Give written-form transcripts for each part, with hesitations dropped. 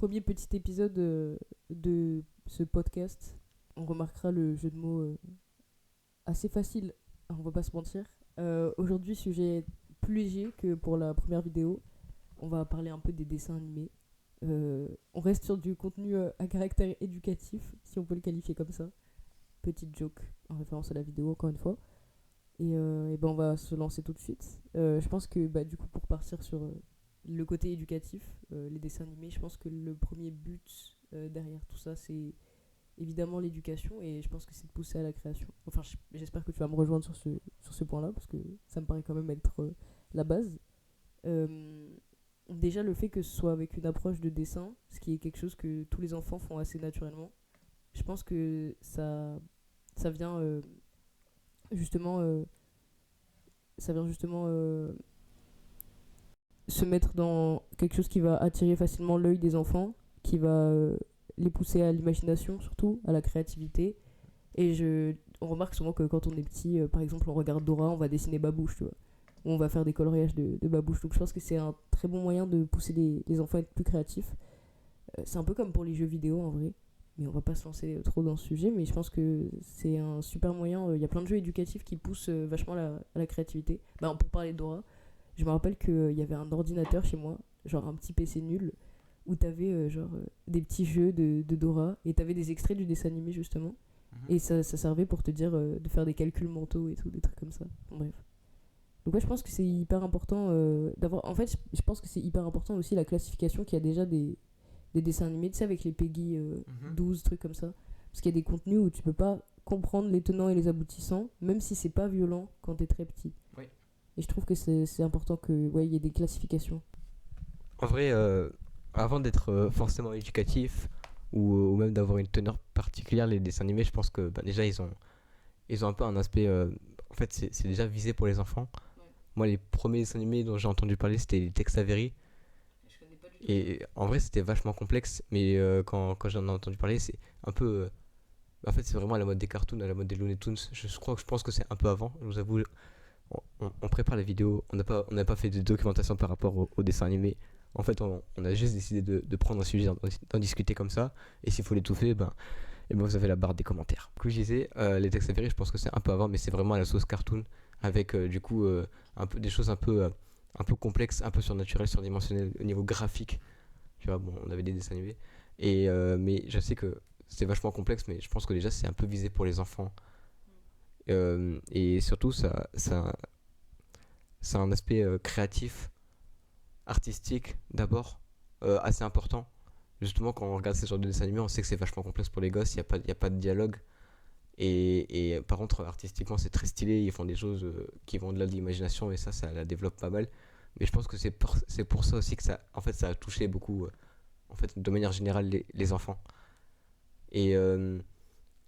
premier petit épisode de ce podcast. On remarquera le jeu de mots assez facile, on va pas se mentir. Aujourd'hui, sujet plus léger que pour la première vidéo. On va parler un peu des dessins animés. On reste sur du contenu à caractère éducatif, si on peut le qualifier comme ça. Petite joke en référence à la vidéo, encore une fois. Et ben on va se lancer tout de suite. Je pense que du coup, pour partir sur le côté éducatif, les dessins animés, je pense que le premier but derrière tout ça, c'est évidemment l'éducation, et je pense que c'est de pousser à la création. Enfin, j'espère que tu vas me rejoindre sur ce point-là, parce que ça me paraît quand même être la base. Euh, Déjà, le fait que ce soit avec une approche de dessin, ce qui est quelque chose que tous les enfants font assez naturellement, je pense que ça vient justement, ça vient justement se mettre dans quelque chose qui va attirer facilement l'œil des enfants, qui va les pousser à l'imagination surtout, à la créativité. On remarque souvent que quand on est petit, par exemple, on regarde Dora, on va dessiner Babouche, tu vois. Ou on va faire des coloriages de Babouche. Donc je pense que c'est un très bon moyen de pousser les enfants à être plus créatifs. C'est un peu comme pour les jeux vidéo en vrai. Mais on va pas se lancer trop dans ce sujet. Mais je pense que c'est un super moyen. Il y a plein de jeux éducatifs qui poussent vachement à la créativité. Pour parler de Dora, je me rappelle qu'il y avait un ordinateur chez moi, genre un petit PC nul, où t'avais des petits jeux de Dora, et t'avais des extraits du dessin animé justement. Et ça servait pour te dire de faire des calculs mentaux et tout, des trucs comme ça. Bon, bref. Donc ouais, je pense que c'est hyper important d'avoir... En fait, je pense que c'est hyper important aussi la classification qu'il y a déjà des dessins animés, tu sais, avec les Peggy 12, trucs comme ça. Parce qu'il y a des contenus où tu peux pas comprendre les tenants et les aboutissants, même si c'est pas violent quand t'es très petit. Oui. Et je trouve que c'est important que ouais, il y ait des classifications. En vrai, avant d'être forcément éducatif ou même d'avoir une teneur particulière, les dessins animés, je pense que déjà ils ont un peu un aspect. En fait, c'est déjà visé pour les enfants. Ouais. Moi, les premiers dessins animés dont j'ai entendu parler, c'était les Tex Avery. Je connais pas du tout. Et en vrai, c'était vachement complexe, mais quand j'en ai entendu parler, c'est un peu. En fait, c'est vraiment à la mode des cartoons, à la mode des Looney Tunes. Je pense que c'est un peu avant. Je vous avoue, on prépare la vidéo, on n'a pas fait de documentation par rapport au dessin animé. En fait, on a juste décidé de prendre un sujet, d'en discuter comme ça. Et s'il faut l'étouffer, et ben vous avez la barre des commentaires. Du coup, je disais, les textes avérés, je pense que c'est un peu avant, mais c'est vraiment à la sauce cartoon, avec du coup un peu, des choses un peu complexes, un peu surnaturelles, surdimensionnelles au niveau graphique. Tu vois, bon, on avait des dessins animés. Mais je sais que c'est vachement complexe, mais je pense que déjà c'est un peu visé pour les enfants. Et surtout, ça a un aspect créatif, artistique d'abord, assez important. Justement, quand on regarde ces genres de dessins animés, on sait que c'est vachement complexe pour les gosses, il y a pas de dialogue. Et par contre, artistiquement, c'est très stylé, ils font des choses qui vont au-delà de l'imagination, et ça la développe pas mal. Mais je pense que c'est pour ça aussi que en fait, ça a touché beaucoup, en fait, de manière générale, les enfants. Et, euh,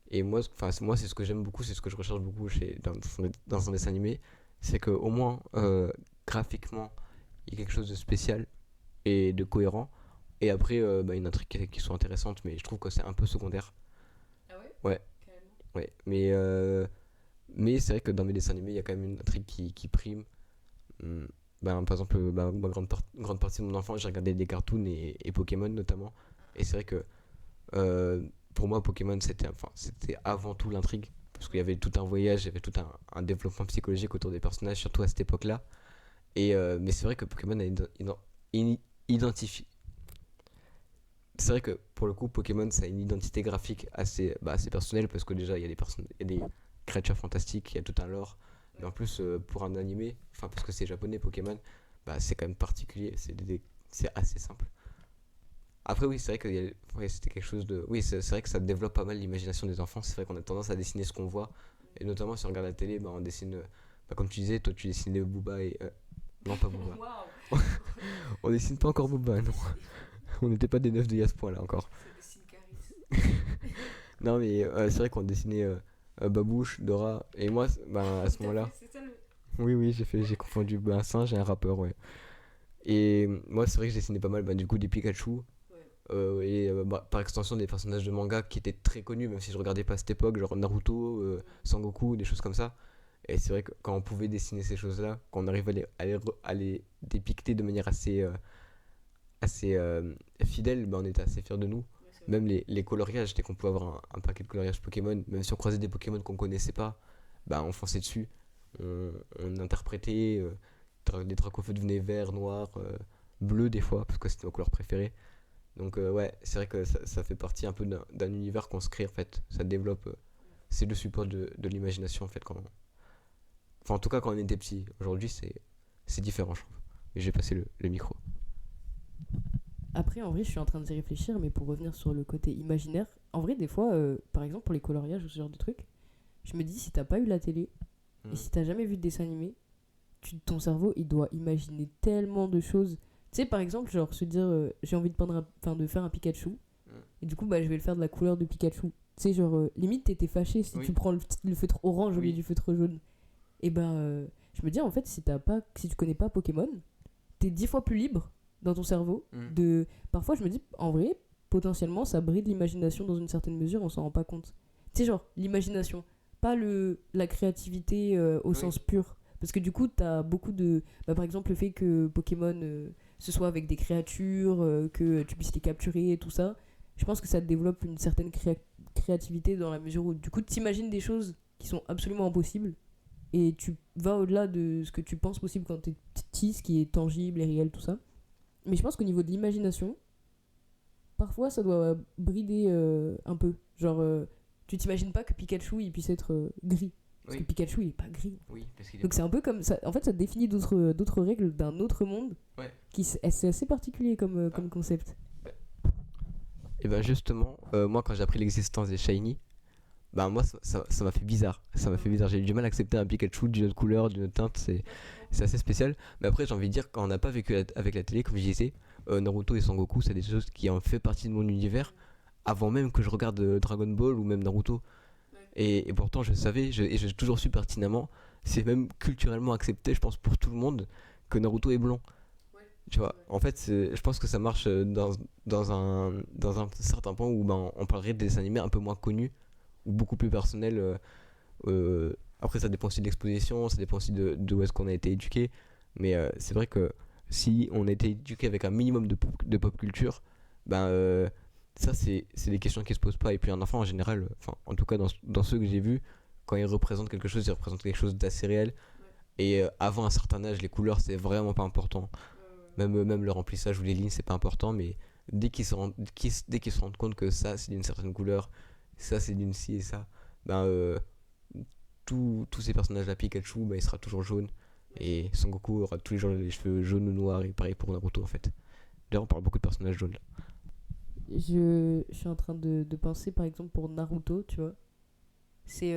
et moi, moi c'est ce que j'aime beaucoup, c'est ce que je recherche beaucoup dans un dessin animé, c'est qu'au moins, graphiquement, il y a quelque chose de spécial et de cohérent. Et après, une intrigue qui sont intéressantes, mais je trouve que c'est un peu secondaire. Ah ouais? Ouais, Carrément. ouais. Mais c'est vrai que dans mes dessins animés, il y a quand même une intrigue qui prime. Hum, par exemple, grande partie de mon enfance, j'ai regardé des cartoons et Pokémon notamment. Et c'est vrai que pour moi, Pokémon, c'était avant tout l'intrigue. Parce qu'il y avait tout un voyage, il y avait tout un développement psychologique autour des personnages, surtout à cette époque-là. Mais c'est vrai que Pokémon a identifié. C'est vrai que pour le coup, Pokémon, ça a une identité graphique assez personnelle parce que déjà, il y a des créatures fantastiques, il y a tout un lore. Mais en plus, pour un animé, enfin, parce que c'est japonais, Pokémon, c'est quand même particulier, c'est assez simple. Après, oui, c'est vrai que ouais, c'était quelque chose de. Oui, c'est vrai que ça développe pas mal l'imagination des enfants. C'est vrai qu'on a tendance à dessiner ce qu'on voit. Et notamment, si on regarde la télé, on dessine. Comme tu disais, toi, tu dessinais Booba et. Non, pas Booba. Waouh! On dessine pas encore Booba, non. On n'était pas des neufs de à ce point-là encore. Ça dessine Caris. Non, mais c'est vrai qu'on dessinait Babouche, Dora. Et moi, à ce moment-là. C'est ça le. Oui, oui, j'ai confondu un singe et un rappeur, ouais. Et moi, c'est vrai que je dessinais pas mal, du coup, des Pikachu. Ouais. Par extension, des personnages de manga qui étaient très connus, même si je regardais pas à cette époque, genre Naruto, Sangoku, des choses comme ça. Et c'est vrai que quand on pouvait dessiner ces choses-là, quand on arrive à les dépicter de manière assez fidèles, bah, on était assez fiers de nous. Même les coloriages, dès qu'on pouvait avoir un paquet de coloriages Pokémon, même si on croisait des Pokémon qu'on connaissait pas, bah on fonçait dessus. On interprétait, les Dracofeu devenaient verts, noirs, bleus des fois, parce que c'était nos couleurs préférées. Donc ouais, c'est vrai que ça fait partie un peu d'un univers qu'on se crée en fait. Ça développe, c'est le support de l'imagination en fait. Enfin en tout cas quand on était petit. Aujourd'hui c'est différent je trouve. Et j'ai passé le micro. Après, en vrai, je suis en train d'y réfléchir, mais pour revenir sur le côté imaginaire, en vrai, des fois, par exemple, pour les coloriages ou ce genre de trucs, je me dis, si t'as pas eu la télé et Mm. si t'as jamais vu de dessin animé, ton cerveau, il doit imaginer tellement de choses. Tu sais, par exemple, genre se dire, j'ai envie de, de faire un Pikachu, Mm. et du coup, bah, je vais le faire de la couleur de Pikachu. Tu sais, genre, limite, t'étais fâché si Oui. tu prends le feutre orange au lieu Oui. du feutre jaune. Et ben, je me dis, en fait, si tu connais pas Pokémon, t'es 10 fois plus libre dans ton cerveau. Mm. Parfois, je me dis, en vrai, potentiellement, ça bride l'imagination dans une certaine mesure, on s'en rend pas compte. Tu sais, genre, l'imagination, pas la créativité au Oui. sens pur. Parce que du coup, t'as beaucoup de. Bah, par exemple, le fait que Pokémon ce soit avec des créatures, que tu puisses les capturer et tout ça, je pense que ça développe une certaine créativité dans la mesure où, du coup, tu t'imagines des choses qui sont absolument impossibles et tu vas au-delà de ce que tu penses possible quand t'es petit, ce qui est tangible et réel, tout ça. Mais je pense qu'au niveau de l'imagination, parfois ça doit brider un peu. Genre, tu t'imagines pas que Pikachu il puisse être gris. Parce Oui. que Pikachu il est pas gris. Oui, parce qu'il est Donc c'est un peu comme ça. En fait, ça définit d'autres règles d'un autre monde. Ouais. C'est assez particulier comme concept. Et ben justement, moi quand j'ai appris l'existence des Shiny, bah moi ça m'a fait bizarre. Ça m'a fait bizarre. J'ai eu du mal à accepter un Pikachu d'une autre couleur, d'une autre teinte. C'est assez spécial. Mais après j'ai envie de dire quand on n'a pas vécu avec la télé, comme je disais, Naruto et Sangoku, c'est des choses qui ont fait partie de mon univers avant même que je regarde Dragon Ball ou même Naruto. Et pourtant je savais, et j'ai toujours su pertinemment, c'est même culturellement accepté, je pense pour tout le monde, que Naruto est blanc. Tu vois, en fait, je pense que ça marche dans un certain point où ben, on parlerait des animés un peu moins connus ou beaucoup plus personnels. Après, ça dépend aussi de l'exposition, ça dépend aussi de où est-ce qu'on a été éduqué. Mais c'est vrai que si on a été éduqué avec un minimum de pop culture, ben, ça, c'est des questions qui se posent pas. Et puis, un enfant en général, enfin, en tout cas dans ceux que j'ai vus, quand il représente quelque chose, il représente quelque chose d'assez réel. Et avant un certain âge, les couleurs, c'est vraiment pas important. Même le remplissage ou les lignes, c'est pas important, mais dès qu'ils se rendent compte que ça, c'est d'une certaine couleur, ça, c'est d'une ci et ça, ben, tous ces personnages-là, Pikachu, ben, il sera toujours jaune. Et Son Goku aura tous les jours les cheveux jaunes ou noirs, et pareil pour Naruto en fait. D'ailleurs, on parle beaucoup de personnages jaunes là. Je suis en train de penser par exemple pour Naruto, tu vois. C'est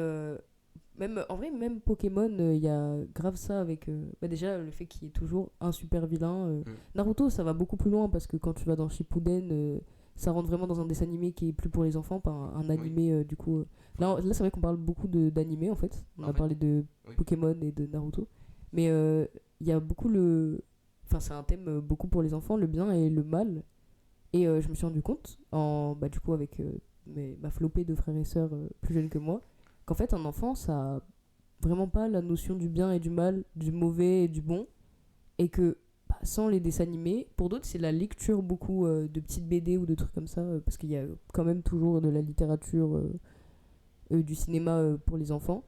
même en vrai même Pokémon, il y a grave ça avec bah déjà le fait qu'il y ait toujours un super vilain. Naruto, ça va beaucoup plus loin parce que quand tu vas dans Shippuden, ça rentre vraiment dans un dessin animé qui est plus pour les enfants, pas un animé du coup. Là c'est vrai qu'on parle beaucoup d'animé en fait. On a parlé de Pokémon et de Naruto, mais il y a beaucoup enfin c'est un thème beaucoup pour les enfants, le bien et le mal. Et je me suis rendu compte bah, du coup avec ma flopée de frères et sœurs plus jeunes que moi, qu'en fait un enfant ça a vraiment pas la notion du bien et du mal, du mauvais et du bon, et que bah, sans les dessins animés, pour d'autres c'est la lecture beaucoup de petites BD ou de trucs comme ça, parce qu'il y a quand même toujours de la littérature, du cinéma pour les enfants.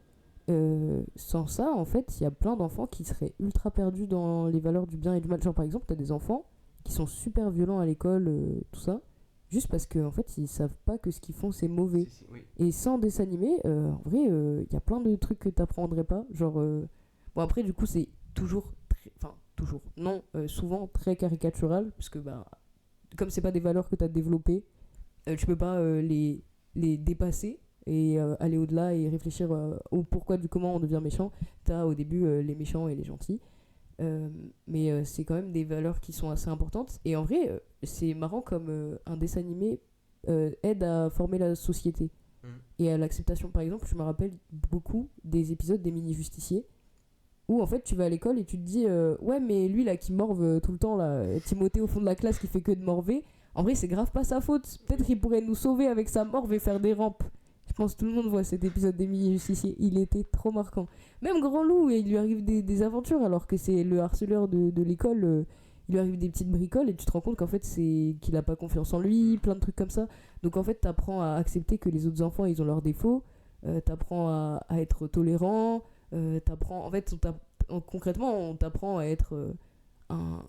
Sans ça, en fait, il y a plein d'enfants qui seraient ultra perdus dans les valeurs du bien et du mal. Genre, par exemple, t'as des enfants qui sont super violents à l'école, tout ça, juste parce qu'en fait, ils savent pas que ce qu'ils font, c'est mauvais. Oui. Et sans dessin animé, en vrai, il y a plein de trucs que t'apprendrais pas. Genre, bon, après, du coup, c'est toujours, enfin, toujours, non, souvent très caricatural, parce que, bah, comme c'est pas des valeurs que t'as développées, tu peux pas les dépasser et aller au-delà et réfléchir au pourquoi du comment on devient méchant. T'as au début les méchants et les gentils. Mais c'est quand même des valeurs qui sont assez importantes. Et en vrai, c'est marrant comme un dessin animé aide à former la société et à l'acceptation. Par exemple, je me rappelle beaucoup des épisodes des mini-justiciers où en fait tu vas à l'école et tu te dis ouais mais lui là qui morve tout le temps là, Timothée au fond de la classe qui fait que de morver, en vrai c'est grave pas sa faute, peut-être qu'il pourrait nous sauver avec sa morve et faire des rampes. Je pense que tout le monde voit cet épisode des mini-justiciers, il était trop marquant. Même Grand Loup, il lui arrive des aventures alors que c'est le harceleur de l'école, il lui arrive des petites bricoles et tu te rends compte qu'en fait c'est qu'il a pas confiance en lui, plein de trucs comme ça. Donc en fait t'apprends à accepter que les autres enfants ils ont leurs défauts, t'apprends à être tolérant, t'apprends en fait concrètement on t'apprend à être un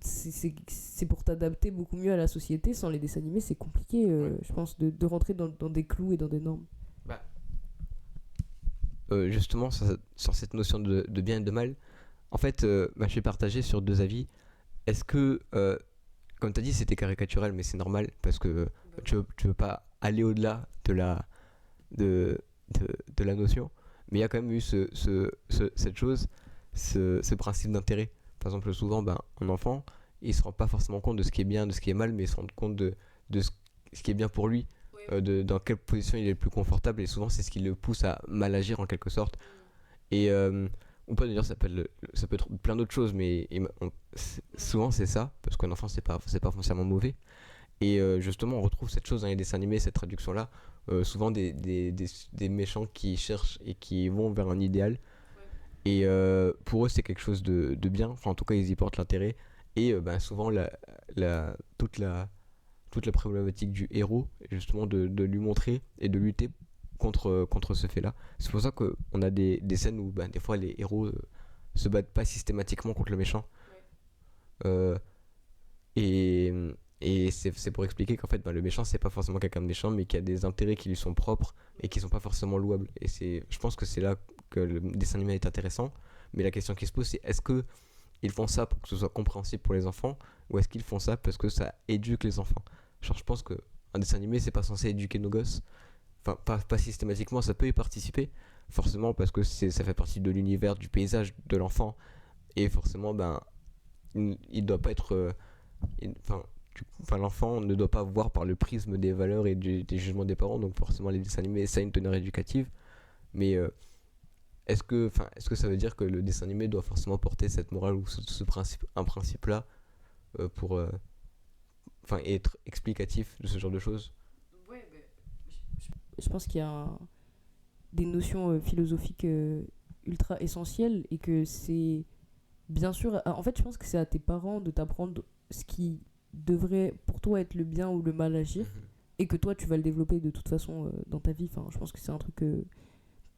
c'est pour t'adapter beaucoup mieux à la société. Sans les dessins animés c'est compliqué je pense de rentrer dans des clous et dans des normes. Bah, justement, sur cette notion de bien et de mal, en fait, je vais partager sur deux avis. Est-ce que, comme tu as dit, c'était caricatural, mais c'est normal, parce que tu veux pas aller au-delà de, de la notion, mais il y a quand même eu cette chose, ce principe d'intérêt. Par exemple, souvent, un enfant, il se rend pas forcément compte de ce qui est bien, de ce qui est mal, mais il se rend compte de ce qui est bien pour lui, dans quelle position il est le plus confortable, et souvent c'est ce qui le pousse à mal agir en quelque sorte. Et ou pas d'ailleurs, ça peut être plein d'autres choses, mais souvent c'est ça, parce qu'un enfant c'est pas foncièrement mauvais. Et justement, on retrouve cette chose dans les dessins animés, cette traduction-là, souvent des méchants qui cherchent et qui vont vers un idéal. Et pour eux, c'est quelque chose de bien, enfin en tout cas, ils y portent l'intérêt. Et souvent, toute la problématique du héros, justement de lui montrer et de lutter contre ce fait-là. C'est pour ça qu'on a des scènes où des fois les héros se battent pas systématiquement contre le méchant. Euh, et c'est pour expliquer qu'en fait le méchant c'est pas forcément quelqu'un de méchant, mais qui a des intérêts qui lui sont propres et qui sont pas forcément louables. Et je pense que c'est là que le dessin animé est intéressant. Mais la question qui se pose, c'est est-ce que ils font ça pour que ce soit compréhensible pour les enfants, ou est-ce qu'ils font ça parce que ça éduque les enfants? Genre, je pense qu'un dessin animé, c'est pas censé éduquer nos gosses. Enfin, pas systématiquement, ça peut y participer, forcément, parce que ça fait partie de l'univers, du paysage de l'enfant. Et forcément, il doit pas être. L'enfant ne doit pas voir par le prisme des valeurs et des jugements des parents, donc forcément, les dessins animés, ça a une teneur éducative. Mais est-ce que ça veut dire que le dessin animé doit forcément porter cette morale ou un principe-là pour être explicatif de ce genre de choses? Je pense qu'il y a des notions philosophiques ultra essentielles et que c'est bien sûr en fait je pense que c'est à tes parents de t'apprendre ce qui devrait pour toi être le bien ou le mal agir et que toi tu vas le développer de toute façon dans ta vie. Enfin je pense que c'est un truc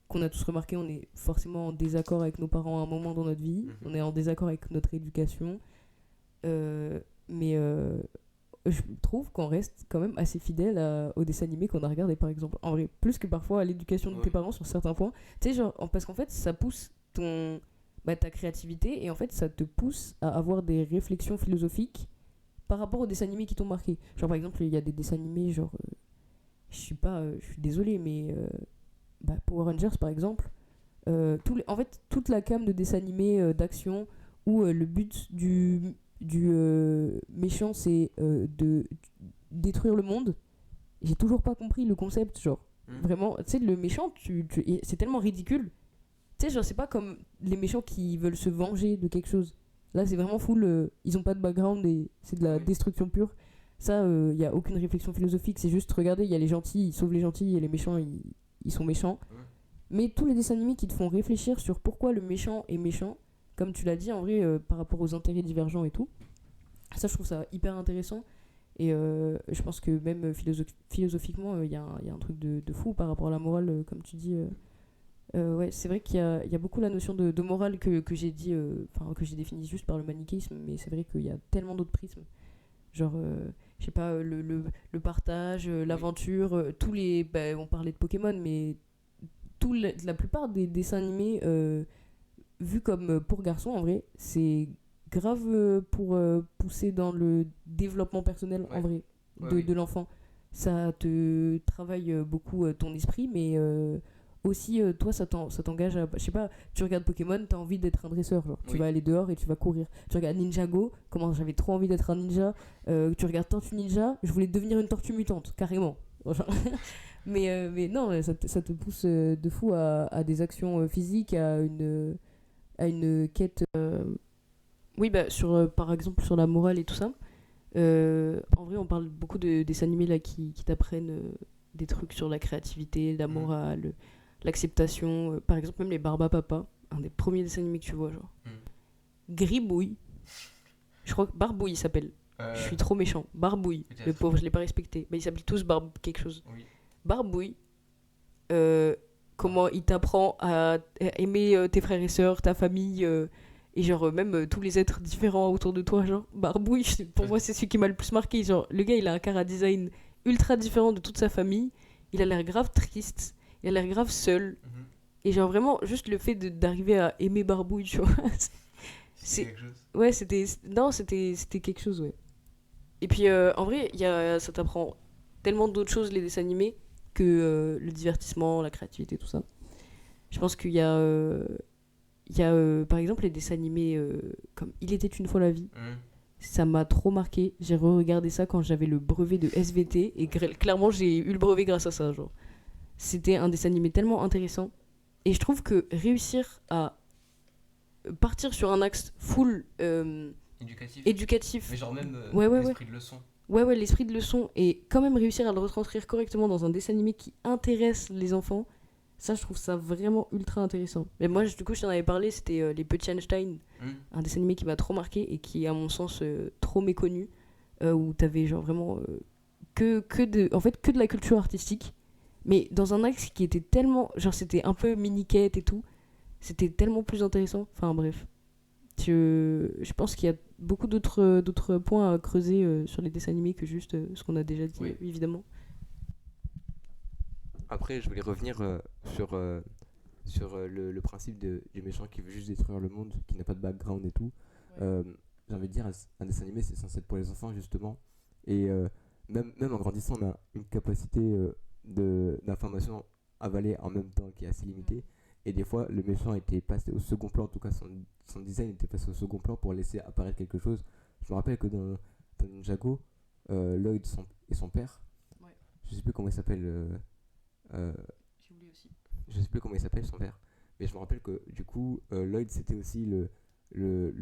qu'on a tous remarqué. On est forcément en désaccord avec nos parents à un moment dans notre vie, on est en désaccord avec notre éducation, mais je trouve qu'on reste quand même assez fidèle aux dessins animés qu'on a regardé par exemple. En vrai, plus que parfois à l'éducation de tes parents sur certains points. Tu sais, genre, parce qu'en fait, ça pousse ta créativité et en fait, ça te pousse à avoir des réflexions philosophiques par rapport aux dessins animés qui t'ont marqué. Genre, par exemple, il y a des dessins animés, genre, je suis désolée, mais Power Rangers par exemple, en fait, toute la gamme de dessins animés d'action où le but du méchant c'est de détruire le monde. J'ai toujours pas compris le concept, genre vraiment, tu sais, le méchant c'est tellement ridicule, tu sais, genre c'est pas comme les méchants qui veulent se venger de quelque chose. Là c'est vraiment full, ils ont pas de background et c'est de la destruction pure. Ça, y a aucune réflexion philosophique, c'est juste regardez, il y a les gentils, ils sauvent les gentils et les méchants ils sont méchants. Mais tous les dessins animés qui te font réfléchir sur pourquoi le méchant est méchant, comme tu l'as dit en vrai, par rapport aux intérêts divergents et tout, ça je trouve ça hyper intéressant. Et je pense que même philosophiquement il y a un truc de fou par rapport à la morale, comme tu dis. Ouais, c'est vrai qu'il y a beaucoup la notion de morale que j'ai dit, que j'ai définie juste par le manichéisme, mais c'est vrai qu'il y a tellement d'autres prismes. Genre, je sais pas, le partage, l'aventure, tous les. On parlait de Pokémon, mais la plupart des dessins animés vus comme pour garçons, en vrai, c'est grave pour pousser dans le développement personnel, en vrai, de l'enfant. Ça te travaille beaucoup ton esprit, mais aussi, toi, ça t'engage à. Je sais pas, tu regardes Pokémon, t'as envie d'être un dresseur. Genre, tu vas aller dehors et tu vas courir. Tu regardes Ninjago, comment j'avais trop envie d'être un ninja. Tu regardes Tortue Ninja, je voulais devenir une tortue mutante, carrément. Mais non, ça te pousse de fou à des actions physiques, à une quête. Oui, par exemple, sur la morale et tout ça. En vrai, on parle beaucoup de dessins animés là, qui t'apprennent des trucs sur la créativité, la morale, l'acceptation. Par exemple, même les Barbapapa, un des premiers dessins animés que tu vois, genre. Gribouille. Je crois que Barbouille il s'appelle. Je suis trop méchant. Barbouille, le peut-être. pauvre, je l'ai pas respecté. Bah, ils s'appellent tous Barbe quelque chose. Oui. Barbouille, comment il t'apprend à aimer tes frères et sœurs, ta famille, et genre même tous les êtres différents autour de toi. Genre, Barbouille, pour moi, c'est celui qui m'a le plus marqué. Genre, le gars, il a un chara-design ultra différent de toute sa famille. Il a l'air grave triste. Il a l'air grave seul. Mhm. Et genre, vraiment, juste le fait d'arriver à aimer Barbouille, tu vois. C'est C'est- quelque chose. Ouais, non, c'était quelque chose, ouais. Et puis, en vrai, ça t'apprend tellement d'autres choses, les dessins animés, que le divertissement, la créativité, tout ça. Je pense qu'il y a par exemple, les dessins animés comme Il était une fois la vie. Mhm. Ça m'a trop marqué. J'ai re-regardé ça quand j'avais le brevet de SVT. Et clairement, j'ai eu le brevet grâce à ça, genre. C'était un dessin animé tellement intéressant. Et je trouve que réussir à partir sur un axe full Éducatif. éducatif. Mais genre même Ouais, ouais, l'esprit de leçon. Ouais, l'esprit de leçon et quand même réussir à le retranscrire correctement dans un dessin animé qui intéresse les enfants, ça, je trouve ça vraiment ultra intéressant. Mais moi, du coup, je t'en avais parlé, c'était Les Petits Einstein, Mhm. un dessin animé qui m'a trop marqué et qui est, à mon sens, trop méconnu, où t'avais genre vraiment en fait, que de la culture artistique, mais dans un axe qui était tellement. Genre, c'était un peu mini-quête et tout, c'était tellement plus intéressant. Enfin, bref. Je pense qu'il y a beaucoup d'autres points à creuser sur les dessins animés que juste ce qu'on a déjà dit, Oui. évidemment. Après, je voulais revenir sur le principe du méchant qui veut juste détruire le monde, qui n'a pas de background et tout. Ouais. J'ai envie de dire, un dessin animé, c'est censé être pour les enfants, justement. Et même en grandissant, on a une capacité d'information avalée en même temps qui est assez limitée. Et des fois, le méchant était passé au second plan, en tout cas son design était passé au second plan pour laisser apparaître quelque chose. Je me rappelle que dans Ninjago, Lloyd et son père, Ouais. je sais plus comment il s'appelle. Euh, J'ai oublié aussi. je sais plus comment il s'appelle son père, mais je me rappelle que du coup, Lloyd c'était aussi le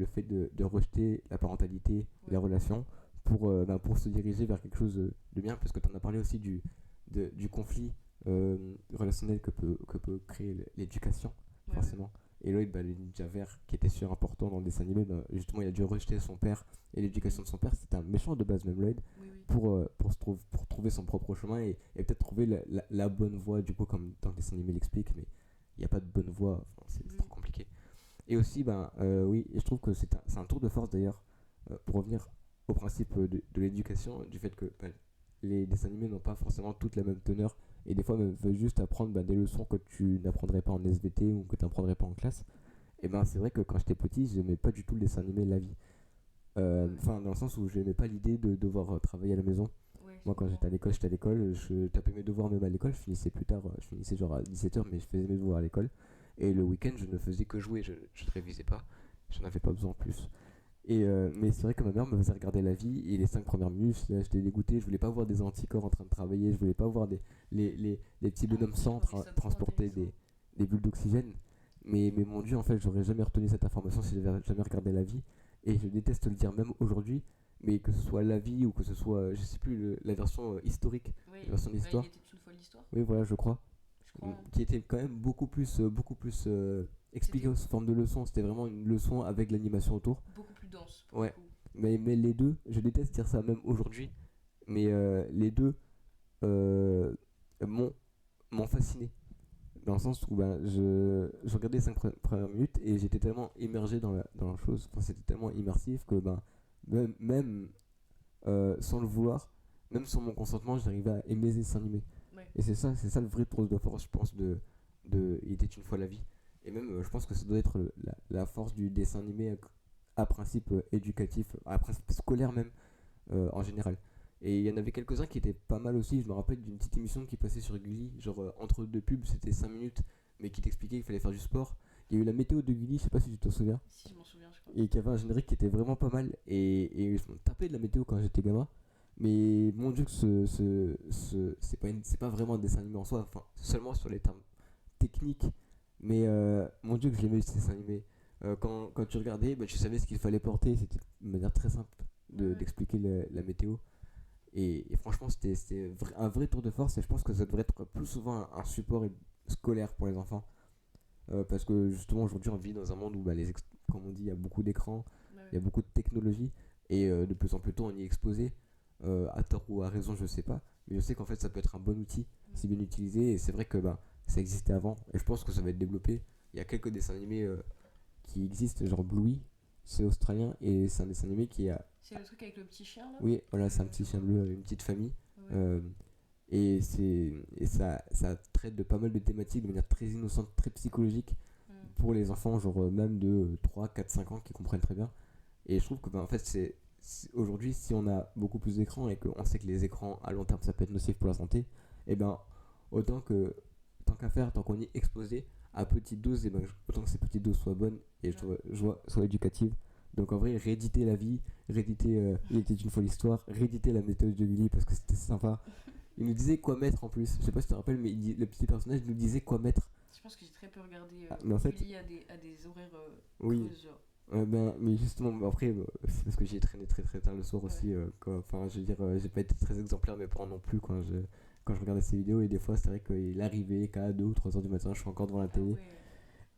fait de rejeter la parentalité, Ouais. les relations, pour se diriger vers quelque chose de bien, parce que tu en as parlé aussi du conflit relationnel que peut créer l'éducation, Ouais, forcément. Et Lloyd, le ninja vert qui était super important dans le dessin animé, justement, il a dû rejeter son père et l'éducation de son père. C'était un méchant de base, même Lloyd, oui, oui. pour trouver son propre chemin et peut-être trouver la bonne voie, du coup, comme dans le dessin animé l'explique, mais il n'y a pas de bonne voie, enfin, c'est trop compliqué. Et aussi, oui, et je trouve que c'est un tour de force d'ailleurs, pour revenir au principe de l'éducation, du fait que les dessins animés n'ont pas forcément toute la même teneur, et des fois, même, veulent juste apprendre des leçons que tu n'apprendrais pas en SVT ou que tu n'apprendrais pas en classe. Et c'est vrai que quand j'étais petit, j'aimais pas du tout le dessin animé La Vie. Enfin, dans le sens où j'aimais pas l'idée de devoir travailler à la maison. Ouais, Moi, quand j'étais à l'école, je tapais mes devoirs même à l'école, je finissais plus tard, je finissais genre à 17h, mais je faisais mes devoirs à l'école. Et le week-end, je ne faisais que jouer, je ne révisais pas, j'en avais pas besoin en plus. Mais c'est vrai que ma mère me faisait regarder La Vie, et les 5 premières minutes, j'étais dégoûté, je voulais pas voir des anticorps en train de travailler, je voulais pas voir les petits bonhommes sans transporter des bulles d'oxygène. Mais mon dieu, en fait, j'aurais jamais retenu cette information si j'avais jamais regardé La Vie. Et je déteste le dire même aujourd'hui, mais que ce soit La Vie ou que ce soit, je sais plus, la version historique, Oui, la version d'histoire. il était une fois l'histoire, Oui, voilà, je crois. je crois. Qui était quand même beaucoup plus expliqué sous forme de leçon. C'était vraiment une leçon avec l'animation autour. Beaucoup plus dense, Ouais. Mais les deux, je déteste dire ça même aujourd'hui, mais les deux euh, m'ont m'ont fasciné. Dans le sens où je regardais les 5 premières minutes et j'étais tellement immergé dans la chose, enfin, c'était tellement immersif que même sans le vouloir, même sans mon consentement, j'arrivais à aimer ces dessins animés. Ouais. Et c'est ça le vrai tour de force, je pense, de Il était une fois la vie. Et même, je pense que ça doit être la force du dessin animé à principe éducatif, à principe scolaire même, en général. Et il y en avait quelques-uns qui étaient pas mal aussi. Je me rappelle d'une petite émission qui passait sur Gulli, genre entre deux pubs, c'était 5 minutes, mais qui t'expliquait qu'il fallait faire du sport. Il y a eu la météo de Gulli, je sais pas si tu t'en souviens, Si, je m'en souviens, je crois. et qui avait un générique qui était vraiment pas mal. Et je me tapais de la météo quand j'étais gamin. Mais mon dieu, que c'est pas vraiment un dessin animé en soi, enfin, seulement sur les termes techniques. Mais mon dieu, que je l'aimais ce dessin animé. Quand tu regardais, tu savais ce qu'il fallait porter, c'était une manière très simple d'expliquer la météo. Et franchement, c'était un vrai tour de force. Et je pense que ça devrait être plus souvent un support scolaire pour les enfants. Parce que justement, aujourd'hui, on vit dans un monde où, comme on dit, il y a beaucoup d'écrans, il y a beaucoup de technologie. Et de plus en plus tôt, on y est exposé, à tort ou à raison, je sais pas. Mais je sais qu'en fait, ça peut être un bon outil si bien utilisé. Et c'est vrai que ben, ça existait avant. Et je pense que ça va être développé. Il y a quelques dessins animés qui existent, genre Bluey, c'est australien. Et c'est un dessin animé qui a. C'est le truc avec le petit chien là. Oui, voilà, c'est un petit chien bleu, une petite famille. Ouais. Et ça traite de pas mal de thématiques de manière très innocente, très psychologique pour les enfants, genre même de 3 4 5 ans qui comprennent très bien. Et je trouve que ben, en fait, aujourd'hui, si on a beaucoup plus d'écrans et qu'on sait que les écrans à long terme ça peut être nocif pour la santé, et ben autant que tant qu'à faire, tant qu'on y est exposé à petite dose, et ben autant que ces petites doses soient bonnes et soient éducatives. Donc en vrai, rééditer la vie, rééditer Il était une folle histoire, rééditer la méthode de Gulli parce que c'était sympa. Il nous disait quoi mettre en plus. Je sais pas si tu te rappelles, mais le petit personnage nous disait quoi mettre. Je pense que j'ai très peu regardé mais en fait, Gulli à des horaires oui. creuses, genre. Mais justement, après, c'est parce que j'y ai traîné très très tard le soir aussi. Enfin, je veux dire, j'ai pas été très exemplaire, mes parents non plus quand je regardais ces vidéos. Et des fois, c'est vrai qu'il arrivait qu'à 2 ou 3 heures du matin, je suis encore devant la télé. Ouais.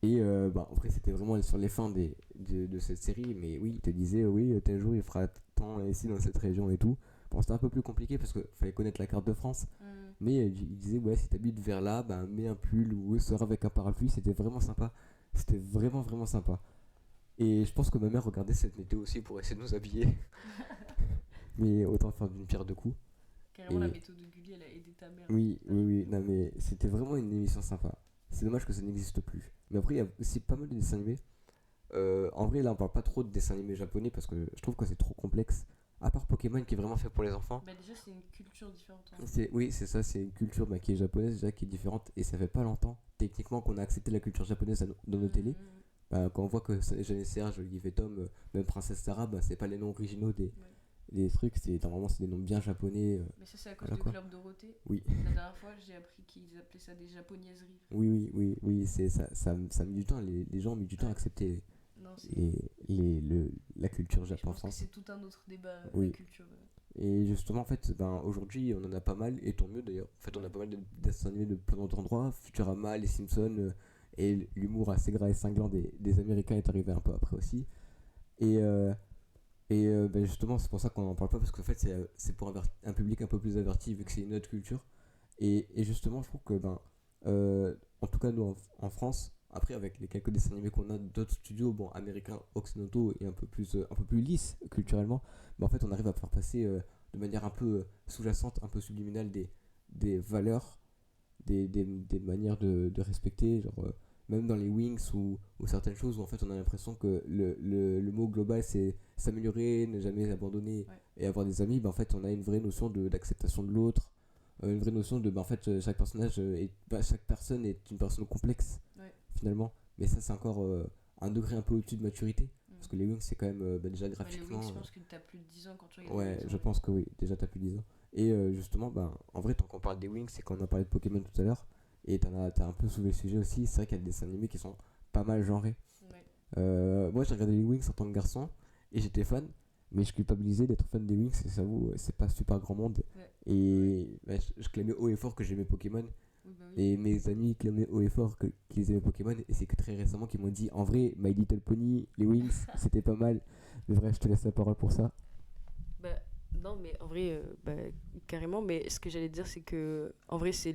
Et après, c'était vraiment sur les fins de cette série. Mais oui, il te disait, oui, tel jour il fera tant ici dans cette région et tout. Bon, c'était un peu plus compliqué parce qu'il fallait connaître la carte de France. Mais il disait, ouais, si t'habites vers là, bah, mets un pull ou sors avec un parapluie. C'était vraiment sympa. C'était vraiment vraiment sympa. Et je pense que ma mère regardait cette météo aussi pour essayer de nous habiller. Mais autant faire d'une pierre deux coups. Carrément, la méthode de Gulli, elle a aidé ta mère. Oui. Non, mais c'était vraiment une émission sympa. C'est dommage que ça n'existe plus. Mais après, il y a aussi pas mal de dessins animés. En vrai, là, on parle pas trop de dessins animés japonais parce que je trouve que c'est trop complexe. À part Pokémon qui est vraiment fait pour les enfants. Bah, déjà, c'est une culture différente. Oui, c'est ça, c'est une culture qui est japonaise déjà, qui est différente. Et ça fait pas longtemps, techniquement, qu'on a accepté la culture japonaise dans nos télés. Bah, quand on voit que Jeanne et Serge, Olive et Tom, même Princesse Sarah, bah, c'est pas les noms originaux des trucs, normalement c'est des noms bien japonais. Mais ça, c'est à cause de Club Dorothée. Oui. La dernière fois, j'ai appris qu'ils appelaient ça des japonaiseries. Oui, c'est ça met du temps, les gens ont mis du temps à accepter Non, la culture je pense que japonaise. c'est tout un autre débat, Oui. la culture. Et justement, en fait, aujourd'hui, on en a pas mal, et tant mieux d'ailleurs. En fait, on a pas mal de dessins animés de plein d'autres endroits. Futurama, les Simpsons, et l'humour assez gras et cinglant des Américains est arrivé un peu après aussi. Et justement, c'est pour ça qu'on n'en parle pas, parce qu'en fait, c'est pour un public un peu plus averti, vu que c'est une autre culture. Et justement, je trouve que, en tout cas, nous, en France, après, avec les quelques dessins animés qu'on a d'autres studios, américains, occidentaux, et un peu plus lisses culturellement, en fait, on arrive à faire passer de manière un peu sous-jacente, un peu subliminale, des valeurs, des manières de respecter, genre même dans les Wings ou certaines choses où en fait on a l'impression que le mot global c'est s'améliorer, ne jamais abandonner et avoir des amis. En fait, on a une vraie notion d'acceptation de l'autre, une vraie notion de en fait chaque chaque personne est une personne complexe finalement. Mais ça, c'est encore un degré un peu au-dessus de maturité. Parce que les Wings, c'est quand même déjà graphiquement. Les Wings, je pense que t'as plus de 10 ans quand tu regardes. Ouais, je pense que oui, déjà t'as plus de 10 ans. Et justement, en vrai, tant qu'on parle des Wings, c'est qu'on a parlé de Pokémon tout à l'heure. Et t'as un peu soulevé le sujet aussi. C'est vrai qu'il y a des dessins animés qui sont pas mal genrés. Moi, j'ai regardé les Wings en tant que garçon et j'étais fan. Mais je culpabilisais d'être fan des Wings, et ça vous, c'est pas super grand monde. Et je clamais haut et fort que j'aimais Pokémon. Et mes amis clamaient haut et fort qu'ils aimaient Pokémon, et c'est que très récemment qu'ils m'ont dit en vrai, My Little Pony, les Wings, c'était pas mal. Mais bref, je te laisse la parole pour ça. Non, mais en vrai, carrément. Mais ce que j'allais dire, c'est que en vrai, c'est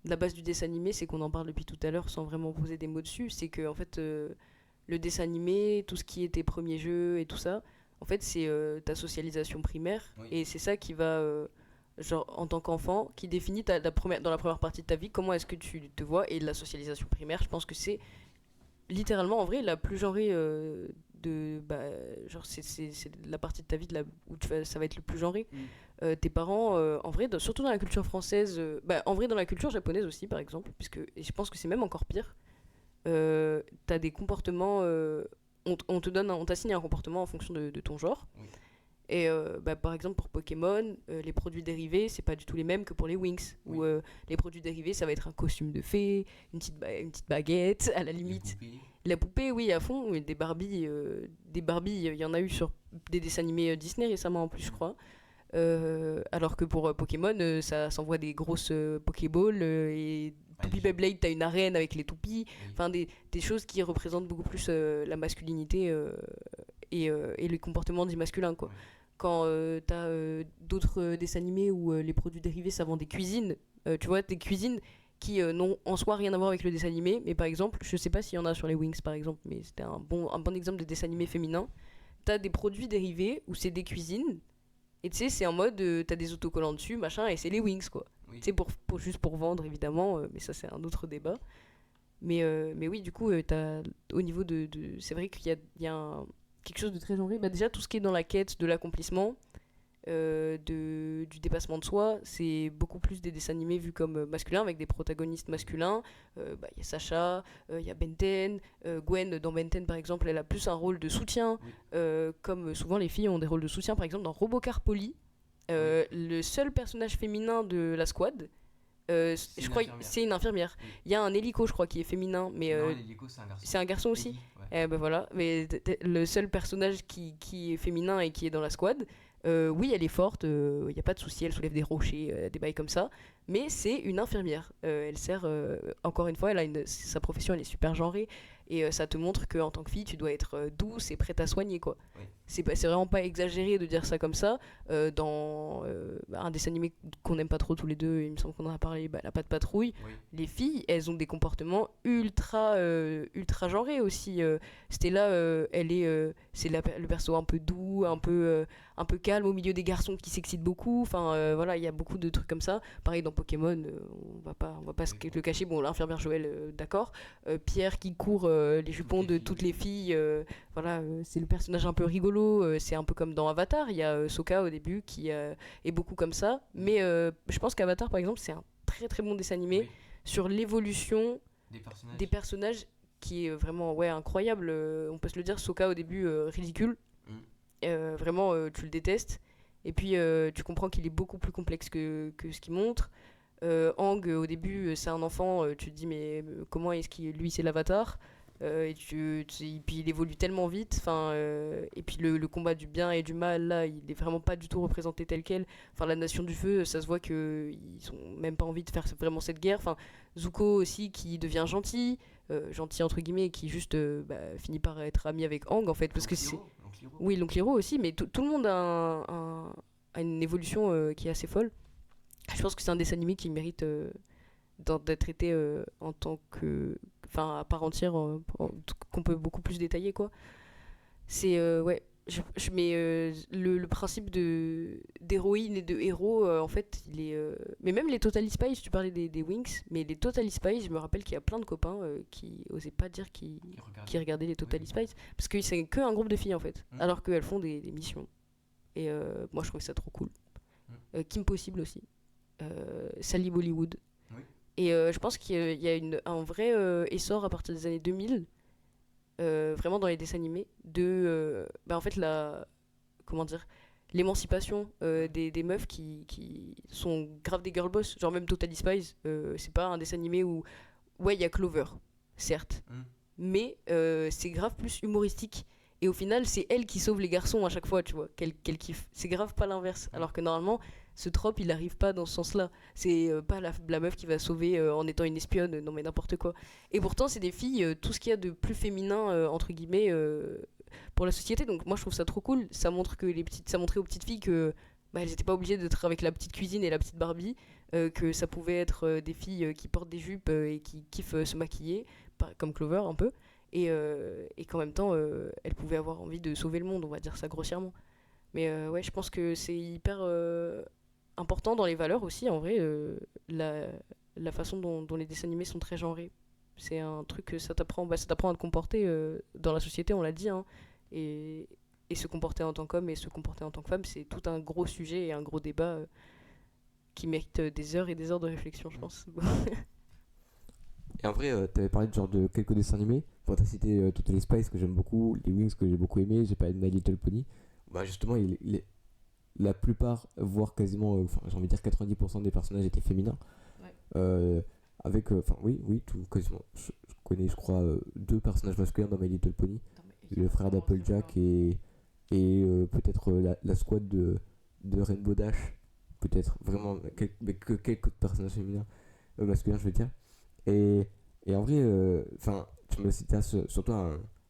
la base du dessin animé, c'est qu'on en parle depuis tout à l'heure sans vraiment poser des mots dessus. C'est que en fait, le dessin animé, tout ce qui est tes premiers jeux et tout ça, en fait, c'est ta socialisation primaire, et c'est ça qui va genre en tant qu'enfant, qui définit dans la première partie de ta vie comment est-ce que tu te vois. Et la socialisation primaire, je pense que c'est littéralement en vrai la plus genrée genre c'est la partie de ta vie où ça va être le plus genré. Tes parents en vrai surtout dans la culture française, en vrai dans la culture japonaise aussi par exemple, et je pense que c'est même encore pire. T'as des comportements, on t'assigne un comportement en fonction de ton genre. Et par exemple pour Pokémon, les produits dérivés c'est pas du tout les mêmes que pour les Wings, où les produits dérivés ça va être un costume de fée, une petite baguette à la limite, la poupée oui à fond, des Barbie il y en a eu sur des dessins animés Disney récemment en plus je crois, alors que pour Pokémon ça s'envoie des grosses Pokéballs, et Toupie Beyblade t'as une arène avec les toupies, enfin des choses qui représentent beaucoup plus la masculinité, et les comportements dits masculins, quoi. Ouais. Quand t'as d'autres dessins animés où les produits dérivés ça vend des cuisines, tu vois, des cuisines qui n'ont en soi rien à voir avec le dessin animé, mais par exemple, je sais pas s'il y en a sur les Wings par exemple, mais c'était un bon exemple de dessin animé féminin. T'as des produits dérivés où c'est des cuisines, et tu sais, c'est en mode t'as des autocollants dessus, machin, et c'est les Wings, quoi. Oui. Tu sais, juste pour vendre évidemment, mais ça c'est un autre débat. Mais oui, du coup, au niveau c'est vrai qu'il y a quelque chose de très genré. Bah, déjà, tout ce qui est dans la quête de l'accomplissement, du dépassement de soi, c'est beaucoup plus des dessins animés vus comme masculins, avec des protagonistes masculins. Bah, y a Sacha, il y a Ben 10, Gwen dans Ben 10 par exemple, elle a plus un rôle de soutien, Oui. comme souvent les filles ont des rôles de soutien. Par exemple, dans Robocar Poly, le seul personnage féminin de la squad, je crois que c'est une infirmière. Oui. Il y a un hélico, je crois, qui est féminin, mais Non, l'hélico, c'est un garçon. c'est un garçon aussi. Peggy, ouais. Ben voilà, mais le seul personnage qui est féminin et qui est dans la squad, oui, elle est forte, il n'y a pas de souci, elle soulève des rochers, des bails comme ça, mais c'est une infirmière. Elle sert, encore une fois, sa profession, elle est super genrée, et ça te montre qu'en tant que fille, tu dois être douce et prête à soigner, quoi. Oui. C'est vraiment pas exagéré de dire ça comme ça. Dans un dessin animé qu'on n'aime pas trop tous les deux, il me semble qu'on en a parlé, La Patte Patrouille, Oui. les filles, elles ont des comportements ultra genrés aussi. Stella, c'est le perso un peu doux, un peu calme au milieu des garçons qui s'excitent beaucoup. Enfin, voilà, il y a beaucoup de trucs comme ça. Pareil dans Pokémon, on va pas le cacher. Bon, l'infirmière Joël, d'accord. Pierre qui court les jupons de toutes les filles. Voilà, c'est le personnage un peu rigolo. C'est un peu comme dans Avatar. Il y a Sokka au début qui est beaucoup comme ça. Mais je pense qu'Avatar, par exemple, c'est un très très bon dessin animé. Oui. Sur l'évolution Des personnages. qui est vraiment incroyable. On peut se le dire, Sokka au début ridicule. Vraiment, tu le détestes. Et puis, tu comprends qu'il est beaucoup plus complexe que ce qu'il montre. Aang, au début, c'est un enfant. Tu te dis, mais comment est-ce qu'il lui, c'est l'avatar et puis il évolue tellement vite. Et puis le combat du bien et du mal, là, il est vraiment pas du tout représenté tel quel. Enfin, la Nation du Feu, ça se voit qu'ils ont même pas envie de faire vraiment cette guerre. Enfin, Zuko aussi, qui devient gentil. Gentil entre guillemets, qui juste finit par être ami avec Aang en fait, parce que c'est oui, l'oncle Hiro aussi, mais tout le monde a une évolution qui est assez folle. Je pense que c'est un dessin animé qui mérite d'être traité en tant que, enfin, à part entière, qu'on peut beaucoup plus détailler, quoi. C'est ouais. Mais le principe d'héroïne et de héros, en fait, il est. Mais même les Totally Spies, tu parlais des Wings, mais les Totally Spies, je me rappelle qu'il y a plein de copains qui osaient pas dire qui regardaient les Totally Spies, parce que c'est que un groupe de filles en fait, alors qu'elles font des missions. Et moi, je trouve ça trop cool. Kim Possible aussi, Sally Bollywood. Oui. Et je pense qu'il y a un vrai essor à partir des années 2000. Vraiment dans les dessins animés en fait comment dire, l'émancipation des meufs qui sont grave des girl boss, genre même Totally Spies, c'est pas un dessin animé où ouais il y a Clover certes, mais c'est grave plus humoristique et au final c'est elle qui sauve les garçons à chaque fois, tu vois, qu'elle kiffe, c'est grave pas l'inverse, alors que normalement ce trope il arrive pas dans ce sens là, c'est pas la meuf qui va sauver en étant une espionne, non mais n'importe quoi. Et pourtant c'est des filles, tout ce qu'il y a de plus féminin entre guillemets pour la société, donc moi je trouve ça trop cool. Ça montre que ça montrait aux petites filles que elles étaient pas obligées d'être avec la petite cuisine et la petite Barbie, que ça pouvait être des filles qui portent des jupes et qui kiffent se maquiller comme Clover un peu, et qu'en même temps elles pouvaient avoir envie de sauver le monde, on va dire ça grossièrement. Mais ouais, je pense que c'est hyper important dans les valeurs aussi, en vrai, la façon dont les dessins animés sont très genrés. C'est un truc que ça t'apprend à te comporter dans la société, on l'a dit, hein, et se comporter en tant qu'homme et se comporter en tant que femme, c'est tout un gros sujet et un gros débat qui mérite des heures et des heures de réflexion, je pense. Et en vrai, t'avais parlé de genre de quelques dessins animés. Bon, t'as cité Totally Spies que j'aime beaucoup, les Wings que j'ai beaucoup aimé, j'ai parlé de My Little Pony. Bah justement, la plupart, voire quasiment, j'ai envie de dire 90% des personnages étaient féminins. Ouais. Avec, oui, tout quasiment. Je connais, je crois, 2 personnages masculins dans My Little Pony. Le frère d'Applejack et peut-être la squad de Rainbow Dash. Peut-être, vraiment, mais que quelques personnages féminins, masculins, je veux dire. Et en vrai, tu me citais surtout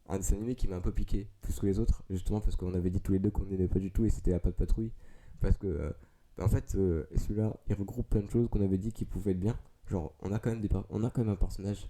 un dessin animé qui m'a un peu piqué plus que les autres, justement parce qu'on avait dit tous les deux qu'on n'aimait pas du tout, et c'était La Patte Patrouille. Parce que, en fait, celui-là, il regroupe plein de choses qu'on avait dit qui pouvaient être bien. Genre, on a quand même, on a quand même un personnage,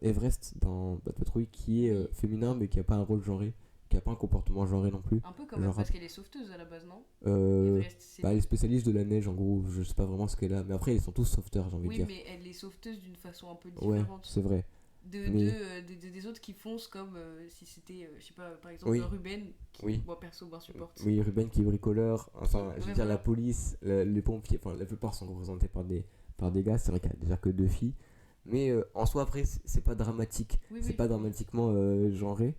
Everest dans Patte Patrouille, qui est féminin, mais qui a pas un rôle genré, qui a pas un comportement genré non plus. Un peu comme parce qu'elle est sauveteuse à la base, non? Elle c'est... est spécialiste de la neige, en gros, je sais pas vraiment ce qu'elle a, mais après, ils sont tous sauveteurs, j'ai envie de dire. Oui, mais elle est sauveteuse d'une façon un peu Ouais, différente. c'est vrai. Des autres qui foncent comme si c'était, je sais pas, par exemple Ruben, qui moi perso supporte. Oui, Ruben qui est bricoleur, enfin, je veux dire, voilà. la police, les pompiers, enfin, la plupart sont représentés par des gars, c'est vrai qu'il y a déjà que 2 filles. Mais en soi, après, c'est pas dramatique, pas dramatiquement genré.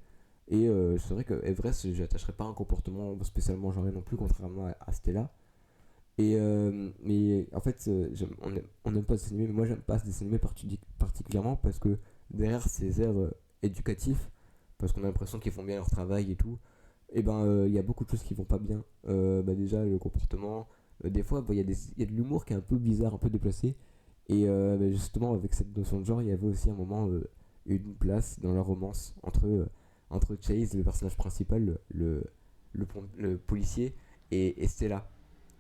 Et c'est vrai que Everest, je n'attacherais pas un comportement spécialement genré non plus, contrairement à Stella. Et mais en fait, on n'aime pas ce dessin animé, mais moi j'aime pas ce dessin animé particulièrement parce que derrière ces airs éducatifs, parce qu'on a l'impression qu'ils font bien leur travail et tout, et ben il y a beaucoup de choses qui vont pas bien. Déjà le comportement, des fois il y a de l'humour qui est un peu bizarre, un peu déplacé. Et justement avec cette notion de genre, il y avait aussi un moment une place dans la romance entre Chase, le personnage principal, le policier, et Stella.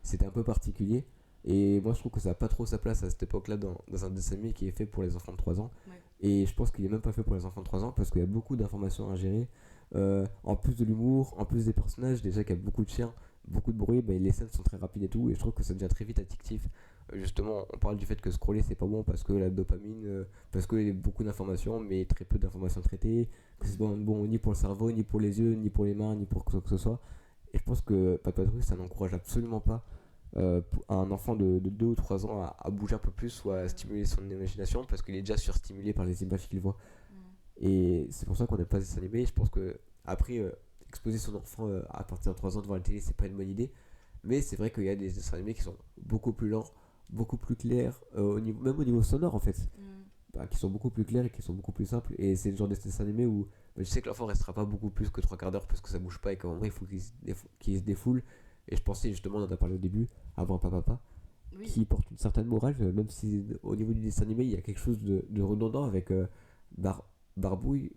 C'était un peu particulier. Et moi je trouve que ça n'a pas trop sa place à cette époque-là dans un dessin animé qui est fait pour les enfants de 3 ans. Ouais. Et je pense qu'il est même pas fait pour les enfants de 3 ans parce qu'il y a beaucoup d'informations à gérer. En plus de l'humour, en plus des personnages, déjà qu'il y a beaucoup de chiens, beaucoup de bruit, les scènes sont très rapides et tout. Et je trouve que ça devient très vite addictif. Justement, on parle du fait que scroller c'est pas bon parce que la dopamine, parce qu'il y a beaucoup d'informations mais très peu d'informations traitées. Que c'est bon ni pour le cerveau, ni pour les yeux, ni pour les mains, ni pour quoi que ce soit. Et je pense que Patte Patrouille ça n'encourage absolument pas un enfant de 2 ou 3 ans à bouger un peu plus ou à stimuler son imagination parce qu'il est déjà surstimulé par les images qu'il voit. Et c'est pour ça qu'on n'aime pas ces animés. Je pense que après exposer son enfant à partir de 3 ans devant la télé c'est pas une bonne idée, mais c'est vrai qu'il y a des dessins animés qui sont beaucoup plus lents, beaucoup plus clairs, même au niveau sonore en fait, qui sont beaucoup plus clairs et qui sont beaucoup plus simples. Et c'est le genre de dessin animé où je sais que l'enfant restera pas beaucoup plus que 3 quarts d'heure parce que ça bouge pas et qu'à un moment il faut qu'il se défoule. Et je pensais justement, on en a parlé au début, avant Papa, qui porte une certaine morale, même si au niveau du dessin animé il y a quelque chose de redondant avec Barbouille,